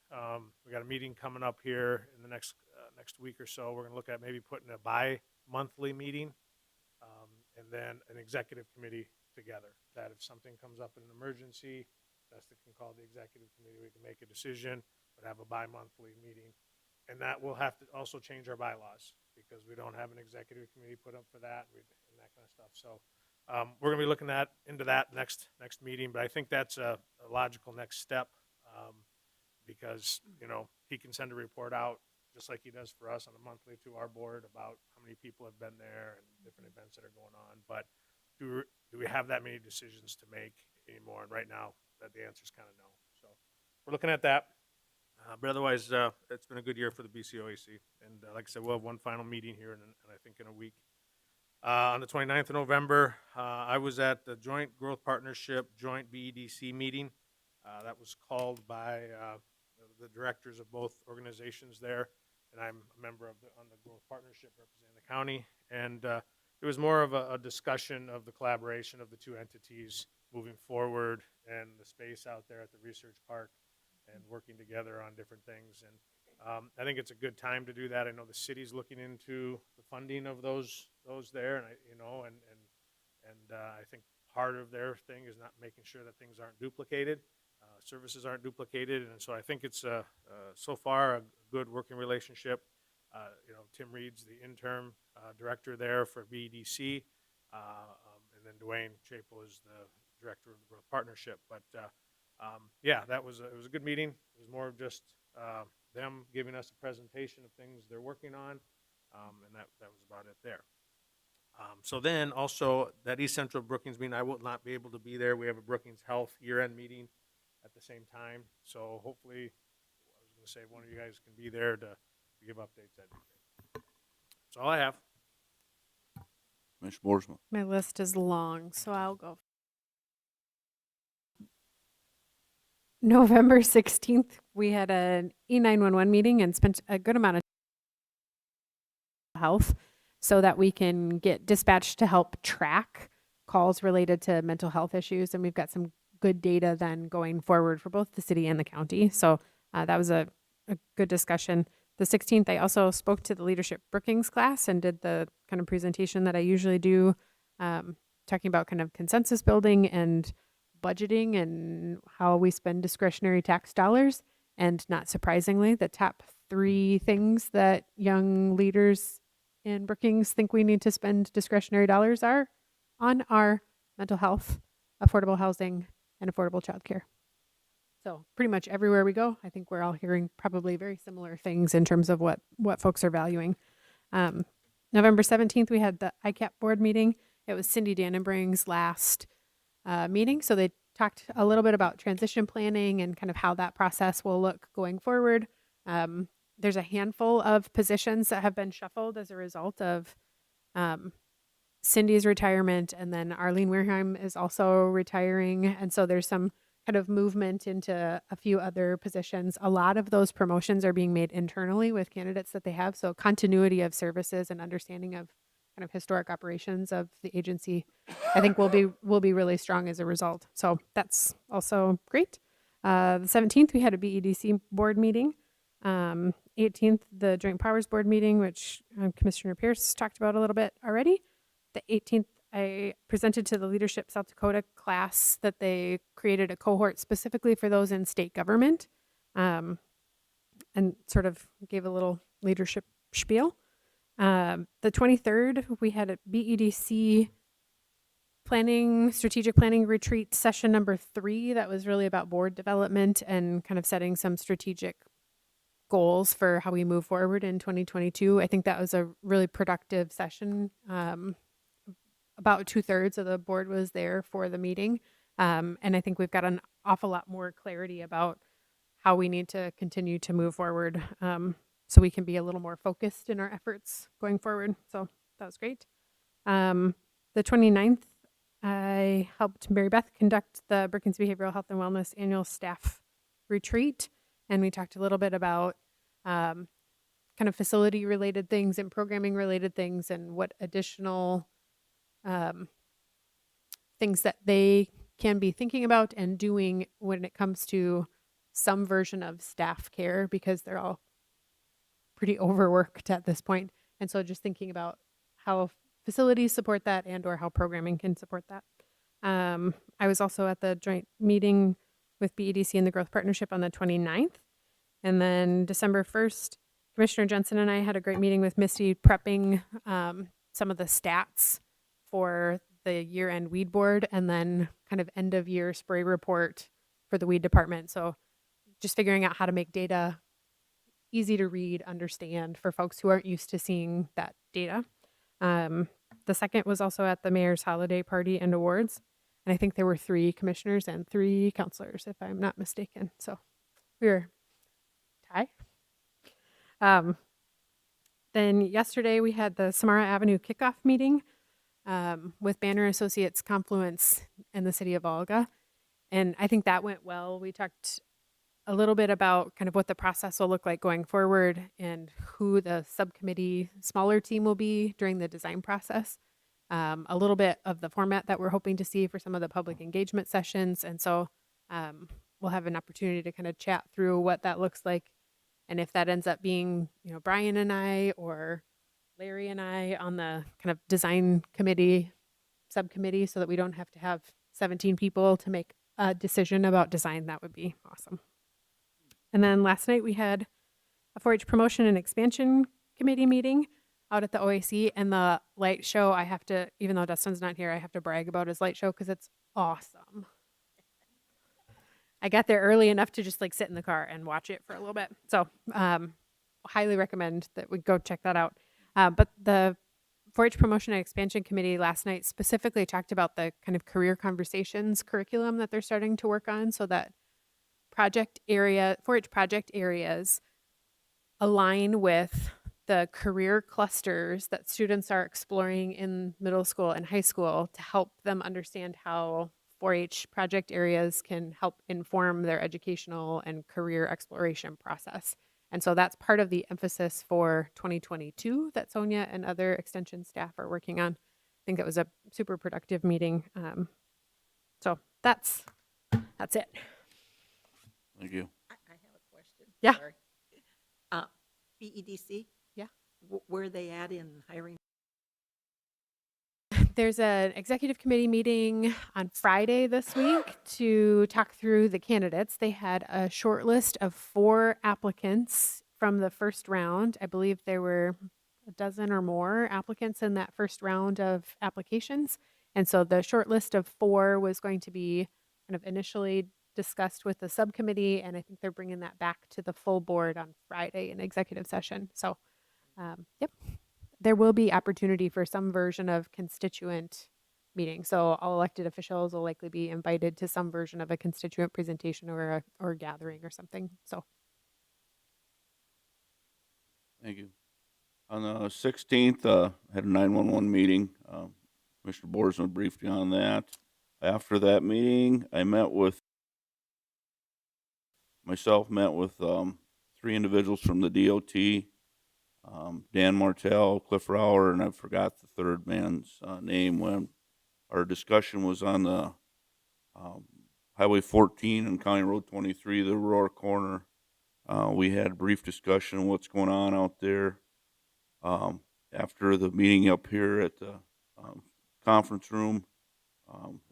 we got a meeting coming up here in the next week or so. We're going to look at maybe putting a bi-monthly meeting, and then an executive committee together, that if something comes up in an emergency, Dustin can call the executive committee, we can make a decision, but have a bi-monthly meeting. And that will have to also change our bylaws, because we don't have an executive committee put up for that, and that kind of stuff. So we're going to be looking into that next meeting, but I think that's a logical next step, because, you know, he can send a report out just like he does for us on a monthly to our board about how many people have been there and different events that are going on. But do we have that many decisions to make anymore? And right now, the answer is kind of no. So we're looking at that. But otherwise, it's been a good year for the BCOAC. And like I said, we'll have one final meeting here, and I think in a week. On the 29th of November, I was at the Joint Growth Partnership Joint BEDC meeting. That was called by the directors of both organizations there, and I'm a member on the Growth Partnership representing the county. And it was more of a discussion of the collaboration of the two entities moving forward, and the space out there at the research park, and working together on different things. And I think it's a good time to do that. I know the city's looking into the funding of those there, and I think part of their thing is not making sure that things aren't duplicated, services aren't duplicated, and so I think it's so far a good working relationship. Tim Reed's the interim director there for BEDC, and then Dwayne Chapel is the director of the Growth Partnership. But yeah, it was a good meeting. It was more of just them giving us a presentation of things they're working on, and that was about it there. So then also that East Central Brookings meeting, I will not be able to be there. We have a Brookings Health year-end meeting at the same time. So hopefully, I was going to say, one of you guys can be there to give updates. That'd be great. That's all I have. Commissioner Boersma. My list is long, so I'll go. November 16th, we had an E911 meeting and spent a good amount of health so that we can get dispatched to help track calls related to mental health issues. And we've got some good data then going forward for both the city and the county. So that was a good discussion. The 16th, I also spoke to the Leadership Brookings class and did the kind of presentation that I usually do, talking about kind of consensus building and budgeting and how we spend discretionary tax dollars. And not surprisingly, the top 3 things that young leaders in Brookings think we need to spend discretionary dollars are on our mental health, affordable housing, and affordable childcare. So pretty much everywhere we go, I think we're all hearing probably very similar things in terms of what folks are valuing. November 17th, we had the Icap board meeting. It was Cindy Dannenbring's last meeting. So they talked a little bit about transition planning and kind of how that process will look going forward. There's a handful of positions that have been shuffled as a result of Cindy's retirement, and then Arlene Weirheim is also retiring. And so there's some kind of movement into a few other positions. A lot of those promotions are being made internally with candidates that they have. So continuity of services and understanding of kind of historic operations of the agency, I think will be really strong as a result. So that's also great. The 17th, we had a BEDC board meeting. 18th, the Joint Powers Board meeting, which Commissioner Pierce talked about a little bit already. The 18th, I presented to the Leadership South Dakota class that they created a cohort specifically for those in state government, and sort of gave a little leadership spiel. The 23rd, we had a BEDC strategic planning retreat session number 3 that was really about board development and kind of setting some strategic goals for how we move forward in 2022. I think that was a really productive session. About 2/3 of the board was there for the meeting. And I think we've got an awful lot more clarity about how we need to continue to move forward so we can be a little more focused in our efforts going forward. So that was great. The 29th, I helped Mary Beth conduct the Brookings Behavioral Health and Wellness annual staff retreat, and we talked a little bit about kind of facility related things and programming related things, and what additional things that they can be thinking about and doing when it comes to some version of staff care, because they're all pretty overworked at this point. And so just thinking about how facilities support that and or how programming can support that. I was also at the joint meeting with BEDC and the Growth Partnership on the 29th. And then December 1st, Commissioner Jensen and I had a great meeting with Misty prepping some of the stats for the year-end weed board, and then kind of end-of-year spray report for the weed department. So just figuring out how to make data easy to read, understand for folks who aren't used to seeing that data. The second was also at the mayor's holiday party and awards. And I think there were 3 commissioners and 3 counselors, if I'm not mistaken. So we were tie. Then yesterday we had the Samara Avenue Kickoff meeting with Banner Associates, Confluence, and the city of Olga. And I think that went well. We talked a little bit about kind of what the process will look like going forward and who the subcommittee smaller team will be during the design process. A little bit of the format that we're hoping to see for some of the public engagement sessions. And so we'll have an opportunity to kind of chat through what that looks like. And if that ends up being, Brian and I or Larry and I on the kind of design committee, subcommittee, so that we don't have to have 17 people to make a decision about design, that would be awesome. And then last night we had a 4-H promotion and expansion committee meeting out at the OAC, and the light show, I have to, even though Dustin's not here, I have to brag about his light show because it's awesome. I got there early enough to just sit in the car and watch it for a little bit. So highly recommend that we go check that out. But the 4-H promotion and expansion committee last night specifically talked about the kind of career conversations curriculum that they're starting to work on, so that 4-H project areas align with the career clusters that students are exploring in middle school and high school, to help them understand how 4-H project areas can help inform their educational and career exploration process. And so that's part of the emphasis for 2022 that Sonia and other extension staff are working on. I think it was a super productive meeting. So that's it. Thank you. I have a question. Yeah. Sorry. BEDC? Yeah. Where are they at in hiring? There's an executive committee meeting on Friday this week to talk through the candidates. They had a short list of 4 applicants from the first round. I believe there were a dozen or more applicants in that first round of applications. And so the short list of 4 was going to be kind of initially discussed with the subcommittee, and I think they're bringing that back to the full board on Friday in executive session. So, yep. There will be opportunity for some version of constituent meeting. So all elected officials will likely be invited to some version of a constituent presentation or a gathering or something. So. Thank you. On the 16th, I had a 911 meeting. Commissioner Borsman briefed me on that. After that meeting, I met with 3 individuals from the DOT. Dan Martell, Cliff Rauer, and I forgot the third man's name, when our discussion was on the Highway 14 and County Road 23, the Aurora corner. We had a brief discussion on what's going on out there. After the meeting up here at the conference room,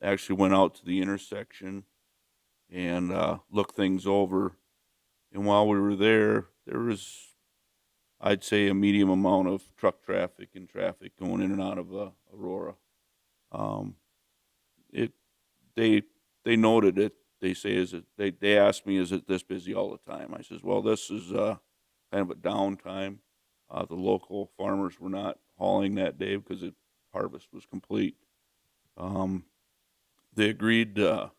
actually went out to the intersection and looked things over. And while we were there was, I'd say, a medium amount of truck traffic and traffic going in and out of Aurora. They noted it. They say, they asked me, is it this busy all the time? I says, well, this is kind of a downtime. The local farmers were not hauling that day because the harvest was complete. They agreed they're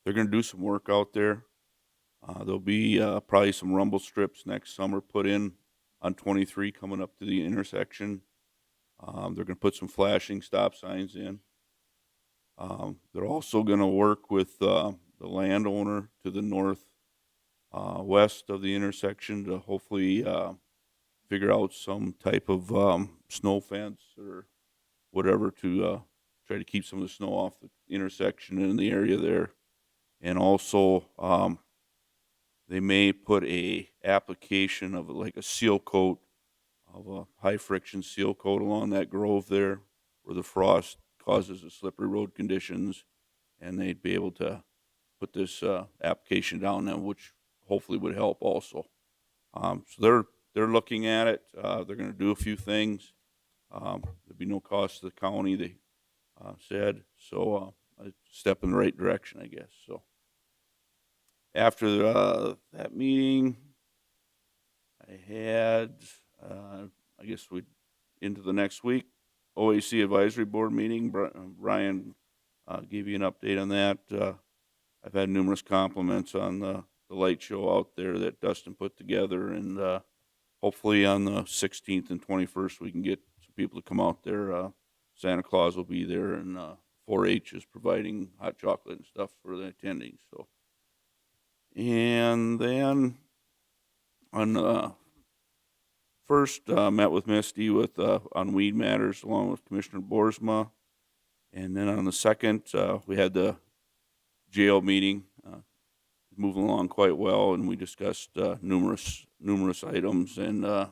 going to do some work out there. There'll be probably some rumble strips next summer put in on 23 coming up to the intersection. They're going to put some flashing stop signs in. They're also going to work with the landowner to the north west of the intersection to hopefully figure out some type of snow fence or whatever to try to keep some of the snow off the intersection and in the area there. And also, they may put a application of like a seal coat, of a high friction seal coat along that grove there where the frost causes the slippery road conditions, and they'd be able to put this application down there, which hopefully would help also. So they're looking at it. They're going to do a few things. There'd be no cost to the county, they said. So a step in the right direction, I guess. So after that meeting, I had, I guess we into the next week, OAC Advisory Board meeting. Brian gave you an update on that. I've had numerous compliments on the light show out there that Dustin put together, and hopefully on the 16th and 21st we can get some people to come out there. Santa Claus will be there, and 4-H is providing hot chocolate and stuff for the attending. So, and then on first met with Misty with on weed matters along with Commissioner Boersma, and then on the second we had the jail meeting, moving along quite well, and we discussed numerous items and the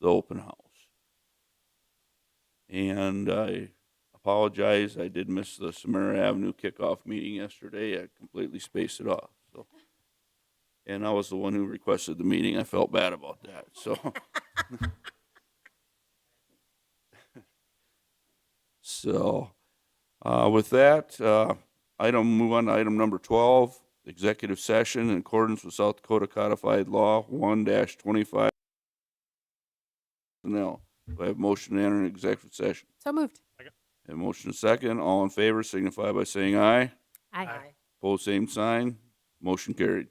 open house. And I apologize, I did miss the Samara Avenue kickoff meeting yesterday. I completely spaced it off. So, and I was the one who requested the meeting. I felt bad about that. So, so with that, move on to item number 12, executive session in accordance with South Dakota Codified Law 1-25. Now, do I have motion to enter an executive session? So moved. Have motion and second. All in favor signify by saying aye. Aye. Opposed, same sign. Motion carried.